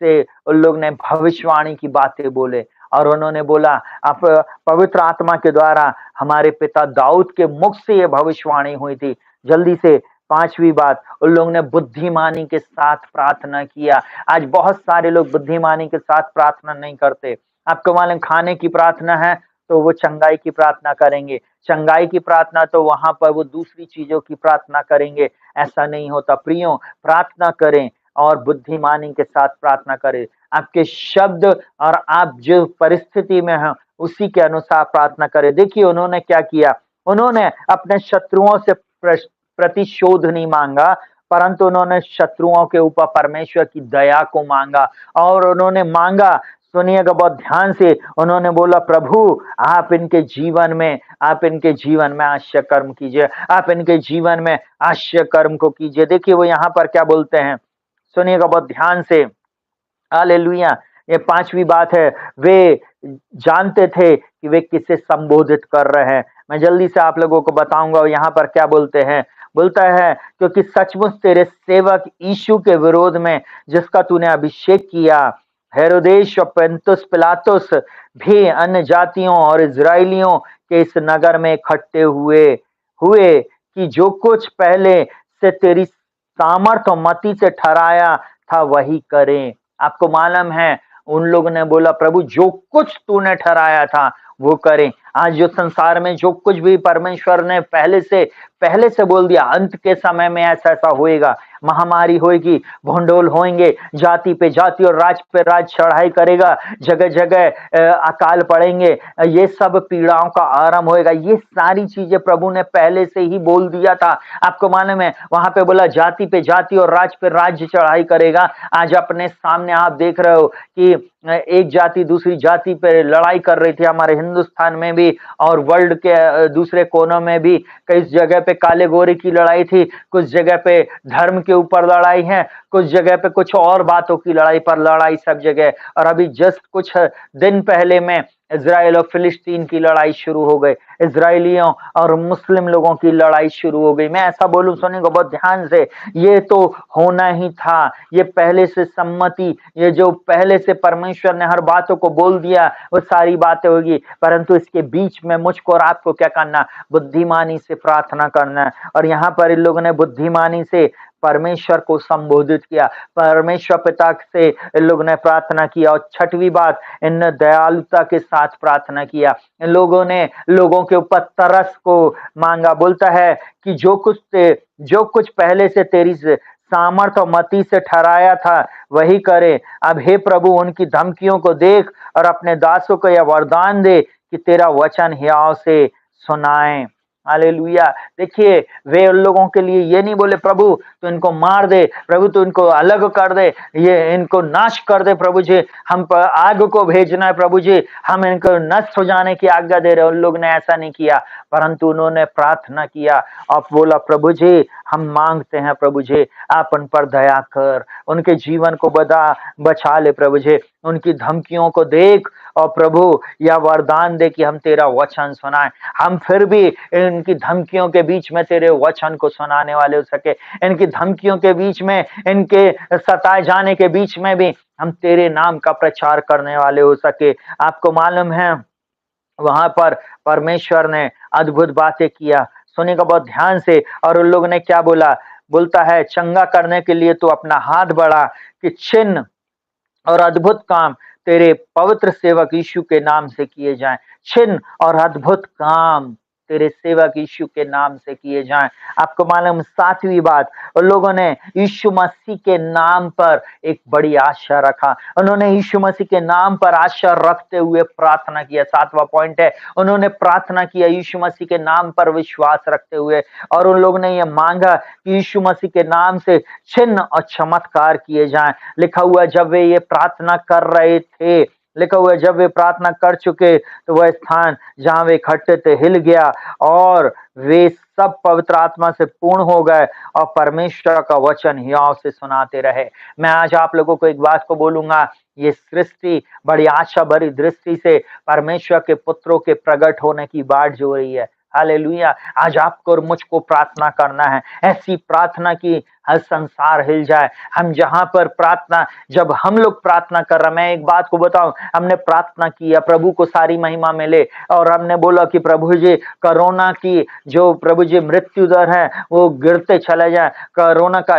से उन लोग ने भविष्यवाणी की बातें बोले और उन्होंने बोला, आप पवित्र आत्मा के द्वारा हमारे पिता दाऊद के मुख से ये भविष्यवाणी हुई थी। जल्दी से 5वीं बात, उन लोगों ने बुद्धिमानी के साथ प्रार्थना किया। आज बहुत सारे लोग बुद्धिमानी के साथ प्रार्थना नहीं करते। आपको मालूम, खाने की प्रार्थना है तो वो चंगाई की प्रार्थना करेंगे, चंगाई की प्रार्थना तो वहां पर वो दूसरी चीजों की प्रार्थना करेंगे। ऐसा नहीं होता प्रियो, प्रार्थना करें और बुद्धिमानी के साथ प्रार्थना करें। आपके शब्द और आप जो परिस्थिति में हैं उसी के अनुसार प्रार्थना करें। देखिए उन्होंने क्या किया, उन्होंने अपने शत्रुओं से प्रतिशोध नहीं मांगा, परंतु उन्होंने शत्रुओं के ऊपर परमेश्वर की दया को मांगा। और उन्होंने मांगा, सुनिएगा बहुत ध्यान से, उन्होंने बोला, प्रभु आप इनके जीवन में, आप इनके जीवन में आश्चर्य कर्म कीजिए, आप इनके जीवन में आश्चर्य कर्म को कीजिए। देखिए वो यहाँ पर क्या बोलते हैं, सुनिएगा बहुत ध्यान से। हालेलुया। ये 5वीं बात है, वे जानते थे कि वे किसे संबोधित कर रहे हैं। मैं जल्दी से आप लोगों को बताऊंगा और यहाँ पर क्या बोलते हैं। बोलता है, क्योंकि सचमुच तेरे सेवक यीशु के विरोध में, जिसका तूने अभिषेक किया, हेरोदेश और पुन्तियुस पिलातुस भी अन्य जातियों और इजराइलियों के इस नगर में इकट्ठे हुए हुए कि जो कुछ पहले से तेरी सामर्थ और मति से ठहराया था वही करें। आपको मालूम है, उन लोगों ने बोला, प्रभु जो कुछ तूने ठहराया था वो करें। आज जो संसार में जो कुछ भी परमेश्वर ने पहले से बोल दिया, अंत के समय में ऐसा ऐसा होएगा, महामारी होएगी, भूंडोल होंगे, जाति पे जाति और राज पे राज चढ़ाई करेगा, जगह जगह अकाल पड़ेंगे, ये सब पीड़ाओं का आरंभ होएगा। ये सारी चीजें प्रभु ने पहले से ही बोल दिया था। आपको मालूम है, वहां पे बोला जाति पे जाति और राज पे राज्य चढ़ाई करेगा। आज अपने सामने आप देख रहे हो कि एक जाति दूसरी जाति पे लड़ाई कर रही थी, हमारे हिंदुस्तान में भी और वर्ल्ड के दूसरे कोनों में भी। कई जगह पे काले गोरे की लड़ाई थी, कुछ जगह पे धर्म के ऊपर लड़ाई है, कुछ जगह पे कुछ और बातों की लड़ाई पर लड़ाई, सब जगह। और अभी जस्ट कुछ दिन पहले में इजराइल और फिलिस्तीन की लड़ाई शुरू हो गई, इजराइलियों और मुस्लिम लोगों की लड़ाई शुरू हो गई। मैं ऐसा बोलूं, सुनिएगा बहुत ध्यान से, ये तो होना ही था, ये पहले से सम्मति, ये जो पहले से परमेश्वर ने हर बातों को बोल दिया वो सारी बातें होगी। परंतु इसके बीच में मुझको और आपको क्या करना, बुद्धिमानी से प्रार्थना करना है। और यहाँ पर इन लोगों ने बुद्धिमानी से परमेश्वर को संबोधित किया, परमेश्वर पिता से इन लोगों ने प्रार्थना किया। और 6वीं बात, इन दयालुता के साथ प्रार्थना किया। इन लोगों ने लोगों के ऊपर तरस को मांगा। बोलता है कि जो कुछ पहले से तेरी सामर्थ और मति से ठहराया था वही करे। अब हे प्रभु उनकी धमकियों को देख और अपने दासों को यह वरदान दे कि तेरा वचन हियाव से सुनाएं। हालेलुया। देखिए, वे उन लोगों के लिए ये नहीं बोले प्रभु तो इनको मार दे, प्रभु तो इनको अलग कर दे, ये इनको नाश कर दे प्रभु जी, हम पर आग को भेजना है प्रभु जी, हम इनको नष्ट हो जाने की आज्ञा दे रहे। उन लोग ने ऐसा नहीं किया, परंतु उन्होंने प्रार्थना किया और बोला प्रभु जी हम मांगते हैं प्रभु जी, आप उन पर दया कर, उनके जीवन को बचा ले प्रभु जी, उनकी धमकियों को देख और प्रभु यह वरदान दे कि हम तेरा वचन सुनाएं, हम फिर भी इनकी धमकियों के बीच में तेरे वचन को सुनाने वाले हो सके, इनकी धमकियों के बीच में, इनके सताए जाने के बीच में भी हम तेरे नाम का प्रचार करने वाले हो सके। आपको मालूम है वहां पर परमेश्वर ने अद्भुत बातें किया, सुनेगा बहुत ध्यान से। और उन लोगों ने क्या बोला, बोलता है चंगा करने के लिए तो अपना हाथ बढ़ा कि चिन्ह और अद्भुत काम तेरे पवित्र सेवक यीशु के नाम से किए जाएं। चिन्ह और अद्भुत काम तेरे सेवक यीशु के नाम से किए जाएं। आपको मालूम, सातवीं बात, उन लोगों ने यीशु मसीह के नाम पर एक बड़ी आशा रखा। उन्होंने यीशु मसीह के नाम पर आशा रखते हुए प्रार्थना किया। सातवां पॉइंट है, उन्होंने प्रार्थना किया यीशु मसीह के नाम पर विश्वास रखते हुए, और उन लोगों ने यह मांगा कि यीशु मसीह के नाम से चिन्ह और चमत्कार किए जाएं। लिखा हुआ जब वे ये प्रार्थना कर रहे थे, लिखा हुआ जब वे प्रार्थना कर चुके तो वह स्थान जहां वे इकट्ठे थे हिल गया और वे सब पवित्र आत्मा से पूर्ण हो गए और परमेश्वर का वचन हियाव से सुनाते रहे। मैं आज आप लोगों को एक बात को बोलूंगा, ये सृष्टि बड़ी आशा भरी दृष्टि से परमेश्वर के पुत्रों के प्रकट होने की बाट जो रही है। हालेलुया। आज आपको और मुझको प्रार्थना करना है, ऐसी प्रार्थना की हर संसार हिल जाए। हम जहां पर प्रार्थना, जब हम लोग प्रार्थना कर रहे, मैं एक बात को बताऊं, हमने प्रार्थना किया प्रभु को सारी महिमा मिले, और हमने बोला कि प्रभु जी कोरोना की जो प्रभु जी मृत्यु दर है वो गिरते चले जाए, कोरोना का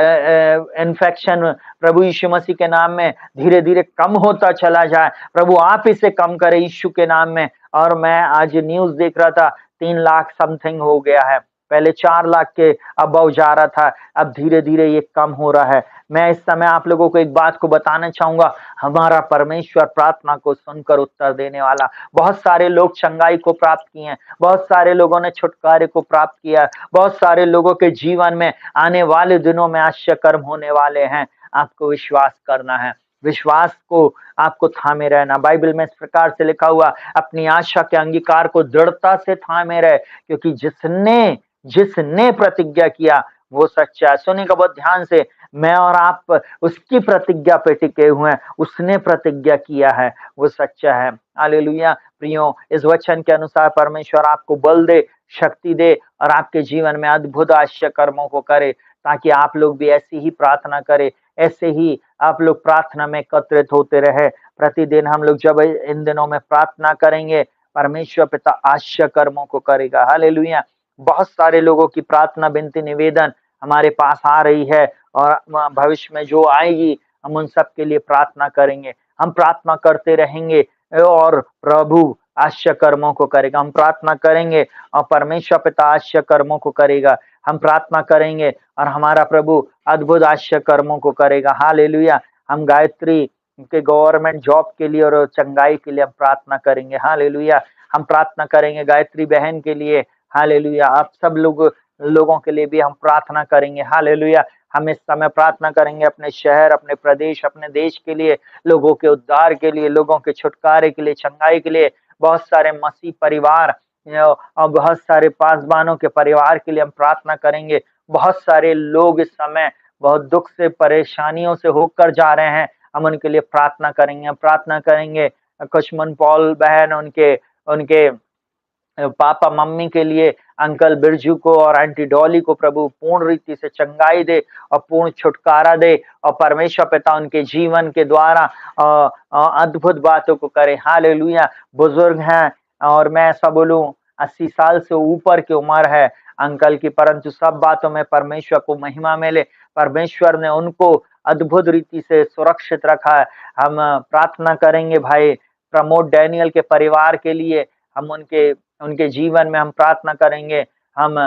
इन्फेक्शन प्रभु यीशु मसीह के नाम में धीरे धीरे कम होता चला जाए, प्रभु आप इसे कम करे यीशु के नाम में। और मैं आज न्यूज देख रहा था, 3 लाख समथिंग हो गया है, पहले 4 लाख के अबव जा रहा था, अब धीरे धीरे ये कम हो रहा है। मैं इस समय आप लोगों को एक बात को बताना चाहूंगा, हमारा परमेश्वर प्रार्थना को सुनकर उत्तर देने वाला। बहुत सारे लोग चंगाई को प्राप्त किए हैं, बहुत सारे लोगों ने छुटकारे को प्राप्त किया, बहुत सारे लोगों के जीवन में आने वाले दिनों में आश्चर्य कर्म होने वाले हैं। आपको विश्वास करना है, विश्वास को आपको थामे रहना। बाइबल में इस प्रकार से लिखा हुआ, अपनी आशा के अंगीकार को दृढ़ता से थामे रहे, क्योंकि जिसने जिसने प्रतिज्ञा किया वो सच्चा है। सुनिएगा बहुत ध्यान से, मैं और आप उसकी प्रतिज्ञा पे टिके हुए हैं, उसने प्रतिज्ञा किया है वो सच्चा है। हालेलुया। प्रियो, इस वचन के अनुसार परमेश्वर आपको बल दे, शक्ति दे और आपके जीवन में अद्भुत आश्चर्य कर्मों को करे, ताकि आप लोग भी ऐसी ही प्रार्थना करें, ऐसे ही आप लोग प्रार्थना में एकत्रित होते रहे। प्रतिदिन हम लोग जब इन दिनों में प्रार्थना करेंगे, परमेश्वर पिता आश्चर्य कर्मों को करेगा। हालेलुया। बहुत सारे लोगों की प्रार्थना, विनती, निवेदन हमारे पास आ रही है, और भविष्य में जो आएगी हम उन सब के लिए प्रार्थना करेंगे। हम प्रार्थना करते रहेंगे और प्रभु आश्चर्य कर्मों को करेगा। हम प्रार्थना करेंगे और परमेश्वर पिता आश्चर्य कर्मों को करेगा। हम प्रार्थना करेंगे और हमारा प्रभु अद्भुत आश्चर्य कर्मों को करेगा। हालेलुया। हम गायत्री के गवर्नमेंट जॉब के लिए और चंगाई के लिए हम प्रार्थना करेंगे। हालेलुया। हम प्रार्थना करेंगे गायत्री बहन के लिए। हालेलुया। आप सब लोगों के लिए भी हम प्रार्थना करेंगे। हालेलुया। हम इस समय प्रार्थना करेंगे अपने शहर, अपने प्रदेश, अपने देश के लिए, लोगों के उद्धार के लिए, लोगों के छुटकारे के लिए, चंगाई के लिए। बहुत सारे मसीह परिवार और बहुत सारे पासवानों के परिवार के लिए हम प्रार्थना करेंगे। बहुत सारे लोग इस समय बहुत दुख से, परेशानियों से होकर जा रहे हैं, हम उनके लिए प्रार्थना करेंगे। हम प्रार्थना करेंगे खुशमन पॉल बहन, उनके उनके पापा मम्मी के लिए, अंकल बिरजू को और आंटी डॉली को प्रभु पूर्ण रीति से चंगाई दे और पूर्ण छुटकारा दे, और परमेश्वर पिता उनके जीवन के द्वारा अद्भुत बातों को करे। हालेलुया। बुजुर्ग हैं, और मैं ऐसा बोलूं 80 साल से ऊपर की उम्र है अंकल की, परंतु सब बातों में परमेश्वर को महिमा मिले। परमेश्वर ने उनको अद्भुत रीति से सुरक्षित रखा है। हम प्रार्थना करेंगे भाई प्रमोद डैनियल के परिवार के लिए, हम उनके उनके जीवन में हम प्रार्थना करेंगे। हम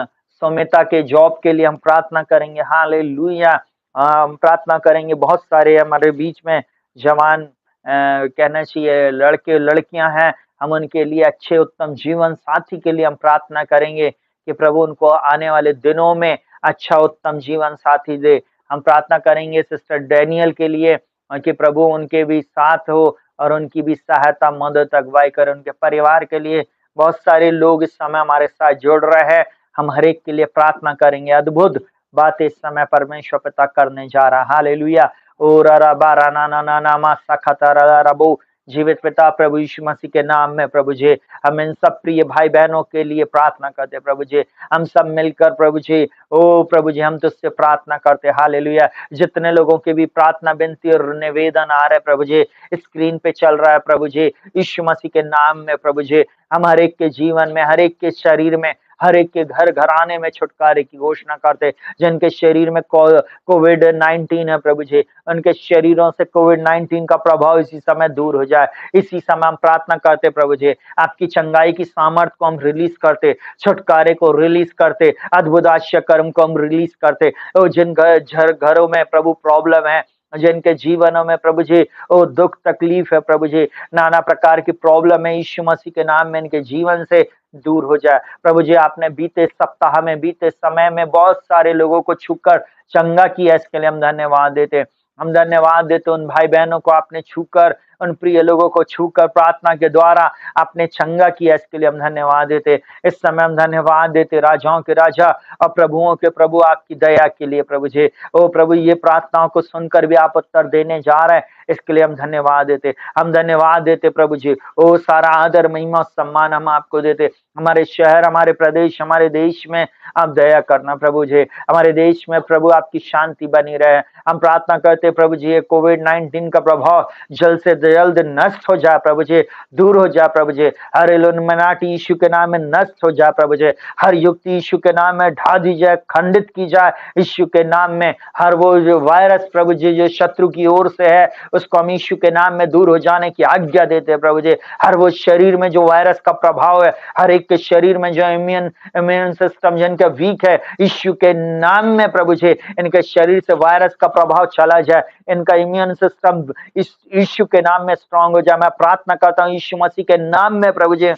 सौम्यता के जॉब के लिए हम प्रार्थना करेंगे। हालेलुया। हम प्रार्थना करेंगे। बहुत सारे हमारे बीच में जवान कहना चाहिए लड़के लड़कियां हैं, हम उनके लिए अच्छे उत्तम जीवन साथी के लिए हम प्रार्थना करेंगे कि प्रभु उनको आने वाले दिनों में अच्छा उत्तम जीवन साथी दे। हम प्रार्थना करेंगे सिस्टर डैनियल के लिए कि प्रभु उनके भी साथ हो और उनकी भी सहायता मदद अगुवाई करे। उनके परिवार के लिए बहुत सारे लोग इस समय हमारे साथ जुड़ रहे हैं। हम हर एक के लिए प्रार्थना करेंगे। अद्भुत बात इस समय परमेश्वर पिता करने जा रहा है। हालेलुया। ओ रा बा रा ना ना ना ना मा सा खता रा रा बो। जीवित पिता प्रभु यीशु मसीह के नाम में प्रभु जी हम इन सब प्रिय भाई बहनों के लिए प्रार्थना करते प्रभु जी। हम सब मिलकर प्रभु जी, ओ प्रभु जी, हम तुझसे प्रार्थना करते। हालेलुया। जितने लोगों के भी प्रार्थना विनती और निवेदन आ रहे प्रभु जी, स्क्रीन पे चल रहा है प्रभु जी, यीशु मसीह के नाम में प्रभु जी हम हर एक के जीवन में, हर एक के शरीर में, हर एक के घर घराने में छुटकारे की घोषणा करते। जिनके शरीर में कोविड-19 है प्रभु जी, उनके शरीरों से कोविड-19 का प्रभाव इसी समय दूर हो जाए। इसी समय हम प्रार्थना करते प्रभु जी, आपकी चंगाई की सामर्थ्य को हम रिलीज करते, छुटकारे को रिलीज करते, अद्भुत आश्चर्य कर्म को हम रिलीज करते। जिन घरों में प्रभु प्रॉब्लम है, जिनके जीवनों में प्रभु जी ओ दुख तकलीफ है प्रभु जी, नाना प्रकार की प्रॉब्लम है, यीशु मसीह के नाम में इनके जीवन से दूर हो जाए। प्रभु जी आपने बीते सप्ताह में, बीते समय में बहुत सारे लोगों को छूकर चंगा किया, इसके लिए हम धन्यवाद देते। हम धन्यवाद देते उन भाई बहनों को आपने छूकर, उन प्रिय लोगों को छूकर प्रार्थना के द्वारा आपने चंगा किया, इसके लिए हम धन्यवाद देते। इस समय हम धन्यवाद देते राजाओं के राजा और प्रभुओं के प्रभु आपकी दया के लिए प्रभु जी। ओ प्रभु, ये प्रार्थनाओं को सुनकर भी आप उत्तर देने जा रहे हैं, इसके लिए हम धन्यवाद देते। हम धन्यवाद देते प्रभु जी। ओ सारा आदर महिमा सम्मान हम आपको देते। हमारे शहर, हमारे प्रदेश, हमारे देश में आप दया करना प्रभु जी। हमारे देश में प्रभु आपकी शांति बनी रहे। हम प्रार्थना करते प्रभु जी, कोविड-19 का प्रभाव जल्द से जल्द नष्ट हो जाए प्रभु जी, दूर हो जाए प्रभु जी। हर इल्लुमिनाटी यीशु के नाम में नष्ट हो जाए प्रभु जी। हर युक्ति यीशु के नाम में ढा दी जाए, खंडित की जाए यीशु के नाम में। हर वो जो वायरस प्रभु जी जो शत्रु की ओर से है, उसको हम यीशु के नाम में दूर हो जाने की आज्ञा देते हैं प्रभु जी। हर वो शरीर में जो वायरस का प्रभाव है, हर एक के शरीर में जो इम्यून सिस्टम जिनका वीक है, यीशु के नाम में प्रभु जी इनके शरीर से वायरस का प्रभाव चला जाए, इनका इम्यून सिस्टम इस यीशु के नाम में स्ट्रांग हो जाए। मैं प्रार्थना करता हूँ यीशु मसीह के नाम में प्रभु जी,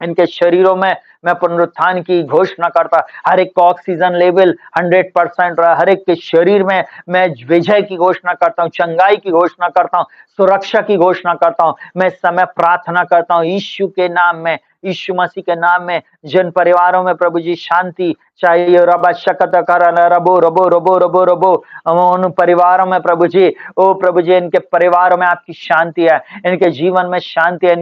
इनके शरीरों में मैं पुनरुत्थान की घोषणा करता। हर एक का ऑक्सीजन लेवल 100% रहा, हर एक के शरीर में मैं विजय की घोषणा करता हूँ, चंगाई की घोषणा करता हूँ, सुरक्षा की घोषणा करता हूँ। मैं इस समय प्रार्थना करता हूँ यीशु के नाम में, यीशु मसीह के नाम में। जिन परिवारों में प्रभु जी शांति चाहिए, रबा शकत कर रबो रबो रबो रबो रबो, उन परिवारों में प्रभु जी, ओ प्रभु जी इनके परिवारों में आपकी शांति है, इनके जीवन में शांति है,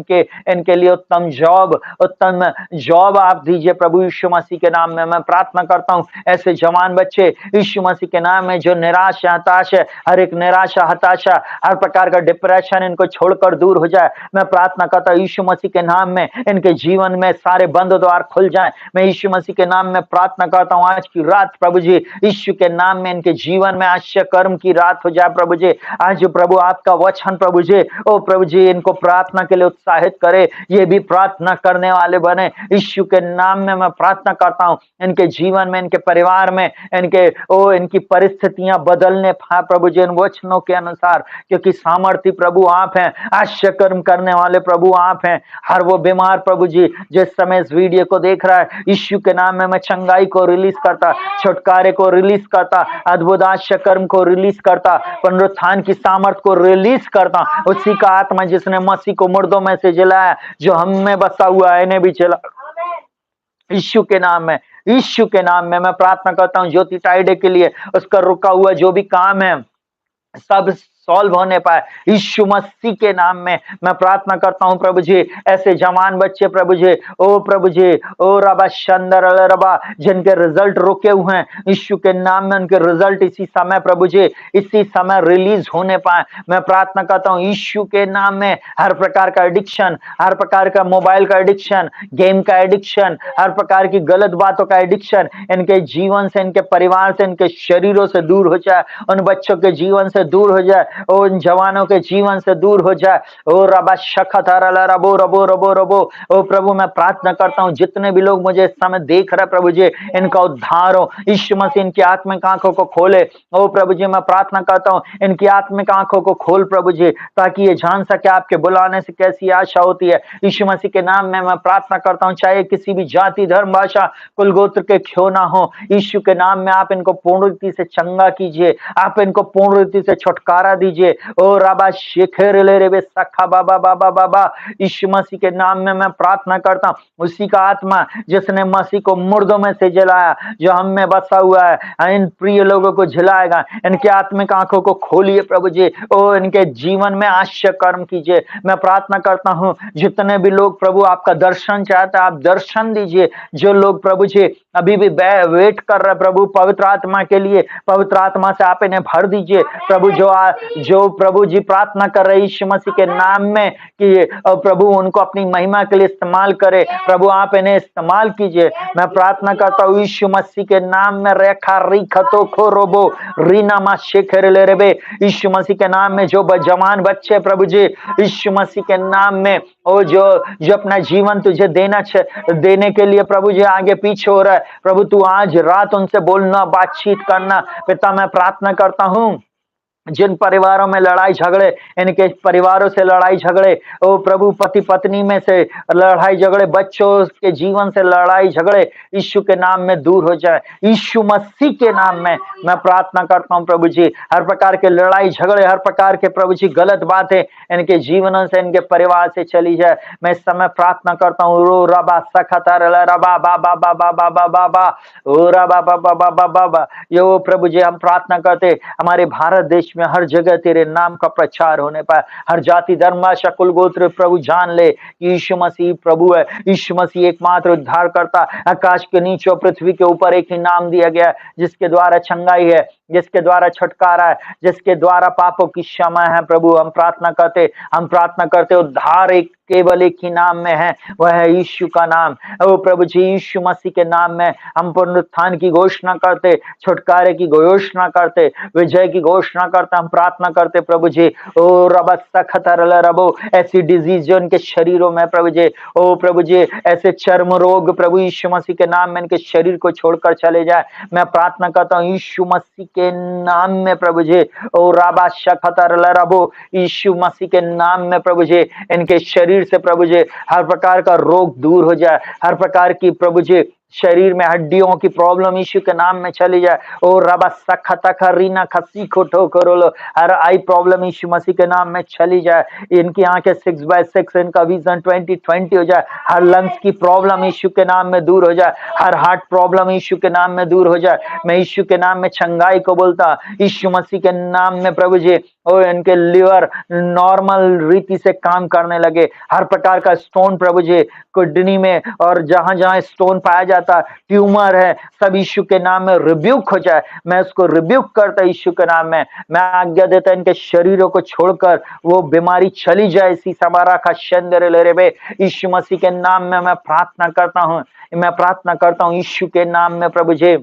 इनके लिए उत्तम जॉब आप दीजिए प्रभु यीशु मसीह के नाम में। मैं प्रार्थना करता हूँ ऐसे जवान बच्चे यीशु मसीह के नाम में जो निराश है, हताश है, हर एक निराशा, हताशा, हर प्रकार का डिप्रेशन इनको छोड़कर दूर हो जाए। मैं प्रार्थना करता हूँ यीशु मसीह के नाम में इनके जीवन में सारे बंद द्वार खुल जाएं। मैं यीशु मसीह के नाम में प्रार्थना करता हूँ आज की रात प्रभु जी, यीशु के नाम में इनके जीवन में आश्चर्य कर्म की रात हो जाए प्रभु जी। आज प्रभु आपका वचन प्रभु जी, ओ प्रभु जी इनको प्रार्थना के लिए उत्साहित करे, ये भी प्रार्थना करने वाले बने यीशु के नाम में। मैं प्रार्थना करता हूँ इनके जीवन में, इनके परिवार में, इनकी परिस्थितियां बदलने पाए प्रभु जी इन वचनों के अनुसार, क्योंकि सामर्थ्य प्रभु आप हैं, आश्चर्य कर्म करने वाले प्रभु आप हैं। हर वो बीमार प्रभु जी जिस समय इस वीडियो को देख रहा है, यीशु के नाम में मैं चंगाई को रिलीज करता, छुटकारे को रिलीज करता, अद्भुत आश्चर्य कर्म को रिलीज करता, पुनरुत्थान की सामर्थ को रिलीज करता। उसी का आत्मा जिसने मसीह को मुर्दों में से जलाया, जो हम में बसा हुआ है, इन्हें भी जला यीशु के नाम में। यीशु के नाम में मैं प्रार्थना करता हूँ ज्योति टाइडे के लिए, उसका रुका हुआ जो भी काम है सब सॉल्व होने पाए यीशु मसीह के नाम में। मैं प्रार्थना करता हूं प्रभु जी ऐसे जवान बच्चे प्रभु जी, ओ प्रभु जी, ओ रबा शंदर रबा, जिनके रिजल्ट रुके हुए हैं, यीशु के नाम में उनके रिजल्ट इसी समय प्रभु जी, इसी समय रिलीज होने पाए। मैं प्रार्थना करता हूं यीशु के नाम में हर प्रकार का एडिक्शन, हर प्रकार का मोबाइल का एडिक्शन, गेम का एडिक्शन, हर प्रकार की गलत बातों का एडिक्शन इनके जीवन से, इनके परिवार से, इनके शरीरों से दूर हो जाए, उन बच्चों के जीवन से दूर हो जाए। ओ इन जवानों के जीवन से दूर हो जाए। ओ रबा शखतरला रबो रबो रबो रबो। ओ प्रभु मैं प्रार्थना करता हूँ जितने भी लोग मुझे इस समय देख रहे हैं प्रभु जी, इनका उद्धार हो। यीशु मसीह इनकी आत्मिक आंखों को खोले। ओ प्रभु जी मैं प्रार्थना करता हूँ इनकी आत्मिक आंखों को खोल प्रभु जी, ताकि ये जान सके आपके बुलाने से कैसी आशा होती है। यीशु मसीह के नाम में मैं प्रार्थना करता हूँ, चाहे किसी भी जाति धर्म भाषा कुल गोत्र के क्यों ना हो, यीशु के नाम में आप इनको पूर्ण रीति से चंगा कीजिए, आप इनको पूर्ण रीति से छुटकारा दीजिए। ओ राबा शेखर ले रे सखा बाबा बाबा बाबा। यीशु मसीह के नाम में मैं प्रार्थना करता हूँ उसी का आत्मा जिसने मसीह को मुर्दों में से जलाया, जो हम में बसा हुआ है, इन प्रिय लोगों को झिलाएगा। इनकी आत्मिक आंखों को खोलिए प्रभु जी, ओ इनके जीवन में आश्चर्य कर्म कीजिए। मैं प्रार्थना करता हूँ जितने भी लोग प्रभु आपका दर्शन चाहते हैं, आप दर्शन दीजिए। जो लोग प्रभु जी अभी भी वेट कर रहे प्रभु पवित्र आत्मा के लिए, पवित्र आत्मा से आप इन्हें भर दीजिए प्रभु। जो प्रभु जी प्रार्थना कर रहे यीशु मसीह के नाम में कि प्रभु उनको अपनी महिमा के लिए इस्तेमाल करे, प्रभु आप इन्हें इस्तेमाल कीजिए। मैं प्रार्थना करता हूँ यीशु मसीह के नाम में रेखा री खतो खो रोबो रीना मा शेखर ले रेबे। यीशु मसीह के नाम में जो जवान बच्चे प्रभु जी यीशु मसीह के नाम में ओ जो जो अपना जीवन तुझे देने के लिए प्रभु जी आगे पीछे हो रहा है, प्रभु तू आज रात उनसे बोलना, बातचीत करना। पिता मैं प्रार्थना करता हूँ जिन परिवारों में लड़ाई झगड़े, इनके परिवारों से लड़ाई झगड़े, ओ प्रभु पति पत्नी में से लड़ाई झगड़े, बच्चों के जीवन से लड़ाई झगड़े यीशु के नाम में दूर हो जाए। यीशु मसीह के नाम में मैं प्रार्थना करता हूँ प्रभु जी, हर प्रकार के लड़ाई झगड़े, हर प्रकार के प्रभु जी गलत बातें इनके जीवनों से, इनके परिवार से चली जाए। मैं इस समय प्रार्थना करता हूँ रो रबा सखतर रबा बाबा बाबा बाबा बाबा ओ रबा बाबा बाबा बाबा। यो प्रभु जी हम प्रार्थना करते हमारे भारत देश में हर जगह तेरे नाम का प्रचार होने पाए, हर जाति धर्म भाषा कुल गोत्र प्रभु जान ले कि यीशु मसीह प्रभु है। यीशु मसीह एकमात्र उद्धार करता, आकाश के नीचे और पृथ्वी के ऊपर एक ही नाम दिया गया जिसके द्वारा चंगाई है, जिसके द्वारा छुटकारा है, जिसके द्वारा पापों की क्षमा है। प्रभु हम प्रार्थना करते उद्धार एक केवल एक ही नाम में है, वह है यीशु का नाम। ओ प्रभु जी यीशु मसीह के नाम में हम पुनरुत्थान की घोषणा करते, छुटकारे की घोषणा करते, विजय की घोषणा करते। हम प्रार्थना करते प्रभु जी ओ रब सखतर रबो, ऐसी डिजीज जो इनके शरीरों में प्रभु जी, ओ प्रभु जी ऐसे चर्म रोग प्रभु यीशु मसीह के नाम में इनके शरीर को छोड़कर चले जाए। मैं प्रार्थना करता हूँ यीशु मसीह के नाम में प्रभु जी ओ राबा शखतर रबो, यीशु मसीह के नाम में प्रभु जी इनके शरीर से प्रभु जी हर प्रकार का रोग दूर हो जाए, हर प्रकार की प्रभु जी शरीर में हड्डियों की प्रॉब्लम यीशु के नाम में चली जाए। ओ रबा सखता खरीना खसी को ठोकरो, हर आई प्रॉब्लम यीशु मसीह के नाम में चली जाए। इनकी आंखें 6/6, इनका विजन 20/20 हो जाए। हर लंग्स की प्रॉब्लम यीशु के नाम में दूर हो जाए, हर हार्ट प्रॉब्लम यीशु के नाम में दूर हो जाए। मैं यीशु के नाम में चंगाई को बोलता, यीशु मसीह के नाम में प्रभु जी और इनके लिवर नॉर्मल रीति से काम करने लगे। हर प्रकार का स्टोन प्रभु जी किडनी में और जहां जहां स्टोन पाया जाता, ट्यूमर है, सब यीशु के नाम में रिब्यूक हो जाए। मैं उसको रिब्यूक करता यीशु के नाम में। मैं आज्ञा देता इनके शरीरों को छोड़कर वो बीमारी चली जाए। इसी समारा का शंदर ले रे बे, यीशु मसीह के नाम में मैं प्रार्थना करता हूँ यीशु के नाम में प्रभु जी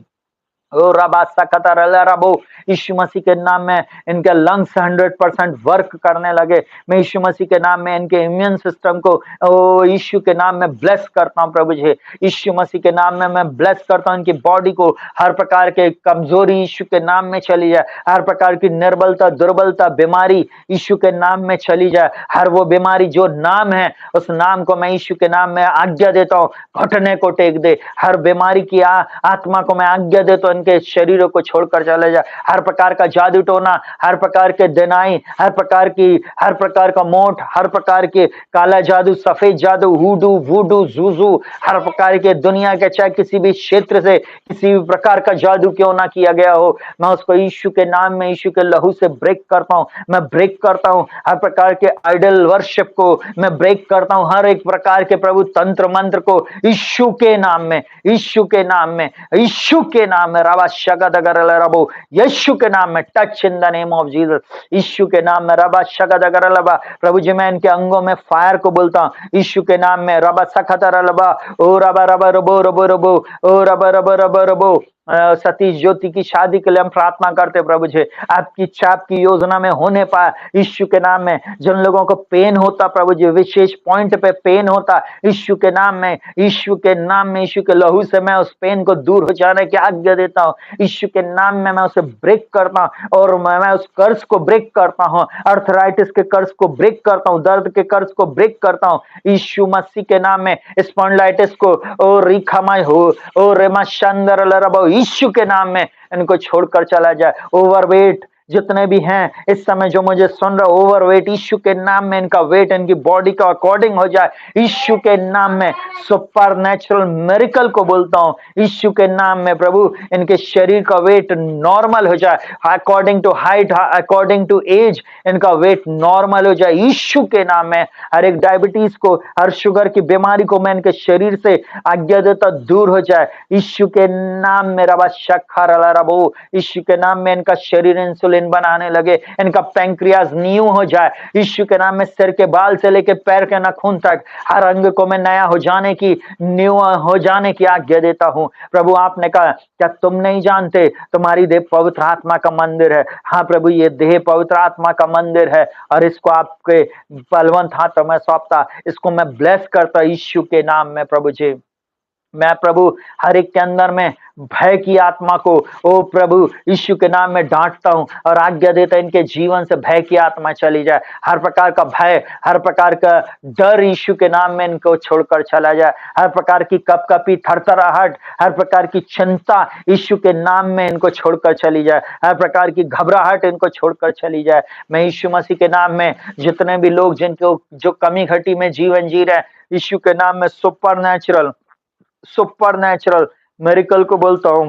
ओ रबा सकतर रबो, यीशु मसीह के नाम में इनके लंग्स 100% वर्क करने लगे। मैं यीशु मसीह के नाम में इनके इम्यून सिस्टम को ओ यीशु के नाम में ब्लेस करता हूं प्रभु जी। यीशु मसीह के नाम में मैं ब्लेस करता हूं इनकी बॉडी को, हर प्रकार के कमजोरी यीशु के नाम में चली जाए, हर प्रकार की निर्बलता दुर्बलता बीमारी यीशु के नाम में चली जाए। हर वो बीमारी जो नाम है उस नाम को मैं यीशु के नाम में आज्ञा देता हूँ घुटने को टेक दे। हर बीमारी की आत्मा को मैं आज्ञा देता हूँ इनके शरीरों को छोड़कर चले जाए। हर प्रकार का जादू टोना, हर प्रकार के दिनाई, हर प्रकार का मोठ, हर प्रकार के काला जादू, सफेद जादू, हुडू वुडू जूजू, हर प्रकार के दुनिया के चाहे किसी भी क्षेत्र से किसी भी प्रकार का जादू क्यों ना किया गया हो, मैं उसको यीशु के नाम में यीशु के लहू से ब्रेक करता हूँ। मैं ब्रेक करता हूँ हर प्रकार के आइडल वर्शिप को, मैं ब्रेक करता हूँ हर एक प्रकार के प्रभु तंत्र मंत्र को यीशु के नाम में, यीशु के नाम में, यीशु के नाम में रबा शगदगर रबो, यीशु के नाम में touch in the name of Jesus, Yeshu के नाम में रबा शगदगर लबा। प्रभु जी मैं इनके अंगों में फायर को बोलता हूँ यीशु के नाम में रबा सखतर लबा ओ रबा रबा रबो रबो रबो ओ रबा रबा रबा रबो सतीश ज्योति की शादी के लिए हम प्रार्थना करते प्रभु जी, आपकी इच्छा आपकी योजना में होने पाए यीशु के नाम में। जिन लोगों को पेन होता प्रभु जी, विशेष पॉइंट पे पेन होता, यीशु के नाम में, यीशु के नाम में, यीशु के लहू से मैं उस पेन को दूर हो जाने की आज्ञा देता हूँ। यीशु के नाम में मैं उसे ब्रेक करता हूँ और मैं उस कर्ज को ब्रेक करता हूँ, अर्थराइटिस के कर्ज को ब्रेक करता हूँ, दर्द के कर्ज को ब्रेक करता हूँ यीशु मसीह के नाम में। स्पॉन्डिलाइटिस को ओ रिखामा हो ओ रेमा शांदर लरबो, यीशु के नाम में इनको छोड़कर चला जाए। ओवरवेट जितने भी हैं इस समय जो मुझे सुन रहे, ओवरवेट यीशु के नाम में इनका वेट इनकी बॉडी का अकॉर्डिंग हो जाए यीशु के नाम में। सुपर नेचुरल मेरिकल को बोलता हूँ यीशु के नाम में प्रभु, इनके शरीर का वेट नॉर्मल हो जाए according to height, according to age इनका वेट नॉर्मल हो जाए यीशु के नाम में। हर एक डायबिटीज को, हर शुगर की बीमारी को मैं इनके शरीर से आज्ञा देता दूर हो जाए यीशु के नाम में। रबा शखर रबो, यीशु के नाम में इनका शरीर इंसुलिन बनाने लगे, इनका पैंक्रियाज न्यू हो जाए यीशु के नाम में। सिर के बाल से लेकर पैर के नाखून तक हर अंग को मैं नया हो जाने की, न्यू हो जाने की आज्ञा देता हूं प्रभु। आपने कहा क्या तुम नहीं जानते तुम्हारी देह पवित्र आत्मा का मंदिर है? हाँ प्रभु, ये देह पवित्र आत्मा का मंदिर है और इसको आपके बलवंत हाथों में सौंपता, इसको मैं ब्लेस करता यीशु के नाम में प्रभु जी। मैं प्रभु हर एक के अंदर में भय की आत्मा को ओ प्रभु यीशु के नाम में डांटता हूं और आज्ञा देता इनके जीवन से भय की आत्मा चली जाए। हर प्रकार का भय, हर प्रकार का डर यीशु के नाम में इनको छोड़कर चला जाए। हर प्रकार की कपकपी, थरथराहट, हर प्रकार की चिंता यीशु के नाम में इनको छोड़कर चली जाए। हर प्रकार की घबराहट इनको छोड़कर चली जाए। मैं यीशु मसीह के नाम में जितने भी लोग जिनको जो कमी घटी में जीवन जी रहे हैं यीशु के नाम में सुपर नेचुरल मेरिकल को बोलता हूँ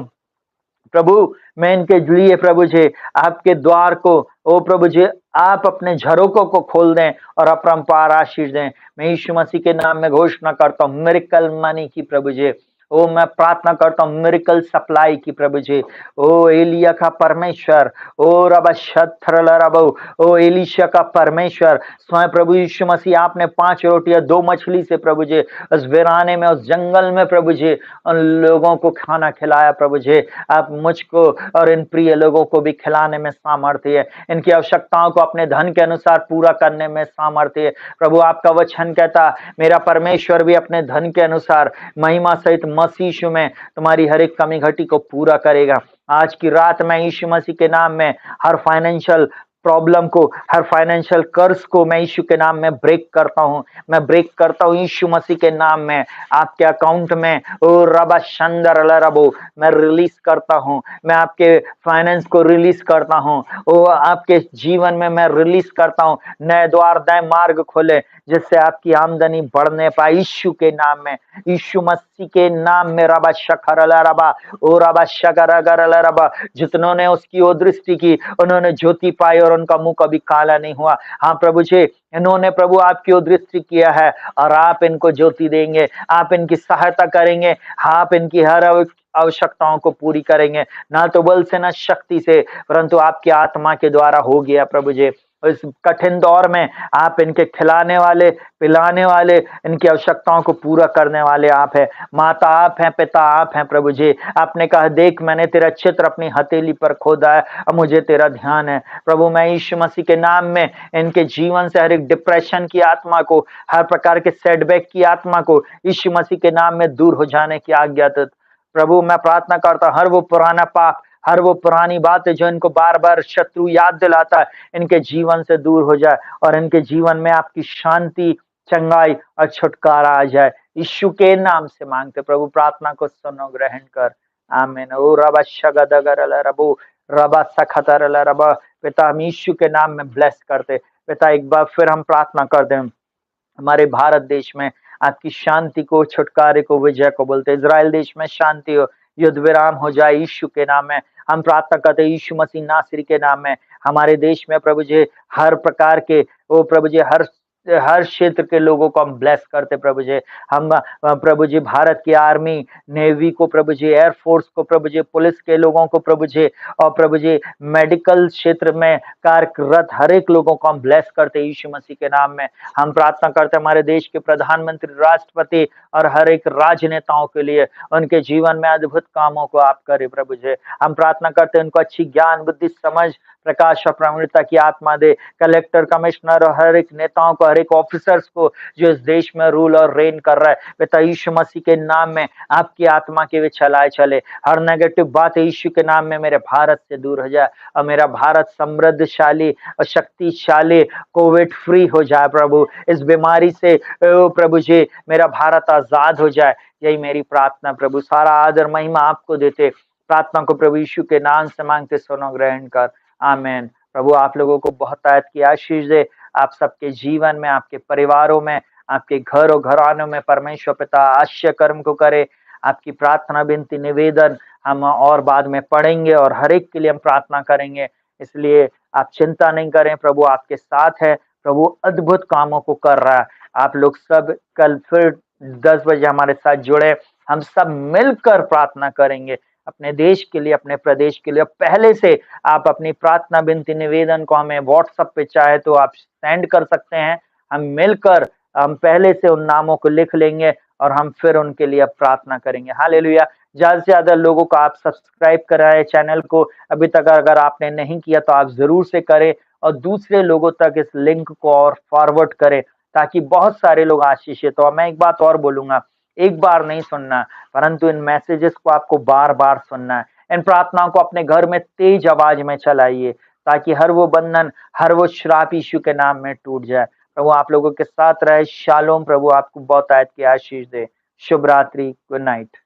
प्रभु। मैं इनके लिए प्रभु जी आपके द्वार को ओ प्रभु जी आप अपने झरोकों को खोल दें और अपरंपार आशीष दें। मैं यीशु मसीह के नाम में घोषणा करता हूँ मेरिकल मनी की प्रभु जी। ओ मैं प्रार्थना करता हूँ मेरिकल सप्लाई की प्रभु जी। ओ एलिया का परमेश्वर, ओ रबा शत्रल रबो, ओ एलिशा का परमेश्वर स्वयं प्रभु यीशु मसीह, आपने 5 रोटियां 2 मछली से प्रभु जी उस वीराने में, उस जंगल में प्रभु जी उन लोगों को खाना खिलाया प्रभु जी। आप मुझको और इन प्रिय लोगों को भी खिलाने में सामर्थ्य है, इनकी आवश्यकताओं को अपने धन के अनुसार पूरा करने में सामर्थ्य है प्रभु। आपका वचन कहता मेरा परमेश्वर भी अपने धन के अनुसार महिमा सहित मसीह यीशु में तुम्हारी हर एक कमी घटी को पूरा करेगा। आज की रात मैं यीशु मसीह के नाम में हर फाइनेंशियल प्रॉब्लम को, हर फाइनेंशियल कर्ज को मैं यीशु के नाम में ब्रेक करता हूं। मैं ब्रेक करता हूं यीशु मसीह के नाम में। आपके अकाउंट में ओ रबा शंदर रबो मैं रिलीज करता हूं। मैं आपके फाइनेंस को रिलीज करता हूं। ओ आपके जीवन में मैं रिलीज करता हूं। नए द्वार, नए मार्ग खोले जिससे आपकी आमदनी बढ़ने पाए यीशु के नाम में। यीशु मसीह के नाम में रबा शखर रबा ओ रबा शकर रबा। जितनों ने उसकी ओर दृष्टि की उन्होंने ज्योति पाई और उनका मुंह कभी काला नहीं हुआ। हाँ प्रभु जी, इन्होंने प्रभु आपकी ओर दृष्टि किया है और आप इनको ज्योति देंगे, आप इनकी सहायता करेंगे, आप इनकी हर आवश्यकताओं को पूरी करेंगे, ना तो बल से ना शक्ति से परंतु आपकी आत्मा के द्वारा हो गया प्रभु जी। इस कठिन दौर में आप इनके खिलाने वाले, पिलाने वाले, इनकी आवश्यकताओं को पूरा करने वाले आप हैं। माता आप हैं, पिता आप हैं प्रभु जी। आपने कहा देख मैंने तेरा चित्र अपनी हथेली पर खोदा है, अब मुझे तेरा ध्यान है प्रभु। मैं यीशु मसीह के नाम में इनके जीवन से हर एक डिप्रेशन की आत्मा को, हर प्रकार के सेटबैक की आत्मा को यीशु मसीह के नाम में दूर हो जाने की आज्ञा देता प्रभु। मैं प्रार्थना करता हूं हर वो पुराना पाप, हर वो पुरानी बातें जो इनको बार बार शत्रु याद दिलाता है इनके जीवन से दूर हो जाए और इनके जीवन में आपकी शांति, चंगाई और छुटकारा आ जाए। यीशु के नाम से मांगते प्रभु, प्रार्थना को सुनो, ग्रहण कर। आमीन। ओ रबा शगदगर रबो रबा सखतर रबा। पिता हम यीशु के नाम में ब्लेस करते। पिता एक बार फिर हम प्रार्थना कर दें हमारे भारत देश में आपकी शांति को, छुटकारे को, विजय को बोलते। इजराइल देश में शांति हो, युद्ध विराम हो जाए यीशु के नाम में। हम प्रार्थना करते यीशु मसीह नासरी के नाम में। हमारे देश में प्रभु जी हर प्रकार के ओ प्रभु जी हर हर क्षेत्र के लोगों को हम ब्लेस करते प्रभु जी। हम प्रभु जी भारत की आर्मी, नेवी को प्रभु जी, एयरफोर्स को प्रभु जी, पुलिस के लोगों को प्रभु जी, और प्रभु जी मेडिकल क्षेत्र में कार्यरत हर एक लोगों को हम ब्लेस करते यीशु मसीह के नाम में। हम प्रार्थना करते हमारे देश के प्रधानमंत्री, राष्ट्रपति और हर एक राजनेताओं के लिए, उनके जीवन में अद्भुत कामों को आप करें प्रभु जी। हम प्रार्थना करते हैं उनको अच्छी ज्ञान, बुद्धि, समझ, प्रकाश और प्रवीणता की आत्मा दे। कलेक्टर, कमिश्नर और हर एक नेताओं को, हर एक ऑफिसर्स को जो इस देश में रूल और रेन कर रहा है, पिता यीशु मसीह के नाम में आपकी आत्मा के वे चलाए चले। हर नेगेटिव बात यीशु के नाम में मेरे भारत से दूर हो जाए और मेरा भारत समृद्धशाली और शक्तिशाली, कोविड फ्री हो जाए प्रभु। इस बीमारी से प्रभु जी मेरा भारत आजाद हो जाए, यही मेरी प्रार्थना प्रभु। सारा आदर महिमा आपको देते, प्रार्थना को प्रभु यीशु के नाम से मांगते, सुनो ग्रहण कर, आमेन। प्रभु आप लोगों को बहुत आयत की आशीष दे, आप सबके जीवन में, आपके परिवारों में, आपके घर और घरानों में परमेश्वर पिता आश्चर्य कर्म को करे। आपकी प्रार्थना, विनती, निवेदन हम और बाद में पढ़ेंगे और हर एक के लिए हम प्रार्थना करेंगे, इसलिए आप चिंता नहीं करें, प्रभु आपके साथ है। प्रभु अद्भुत कामों को कर रहा है। आप लोग सब कल फिर 10 बजे हमारे साथ जुड़े, हम सब मिलकर प्रार्थना करेंगे अपने देश के लिए, अपने प्रदेश के लिए। पहले से आप अपनी प्रार्थना, विनती, निवेदन को हमें व्हाट्सएप पे चाहे तो आप सेंड कर सकते हैं। हम मिलकर हम पहले से उन नामों को लिख लेंगे और हम फिर उनके लिए अब प्रार्थना करेंगे। हालेलुया। ज्यादा से ज्यादा लोगों को आप सब्सक्राइब कराएं चैनल को, अभी तक अगर आपने नहीं किया तो आप जरूर से करें और दूसरे लोगों तक इस लिंक को और फॉरवर्ड करें, ताकि बहुत सारे लोग आशीषित हो। मैं एक बात और बोलूंगा, एक बार नहीं सुनना, परंतु इन मैसेजेस को आपको बार बार सुनना है। इन प्रार्थनाओं को अपने घर में तेज आवाज में चलाइए, ताकि हर वो बंधन, हर वो श्राप यीशु के नाम में टूट जाए। प्रभु आप लोगों के साथ रहे। शालोम। प्रभु आपको बहुत आयत की आशीष दे। शुभ रात्रि। Good night.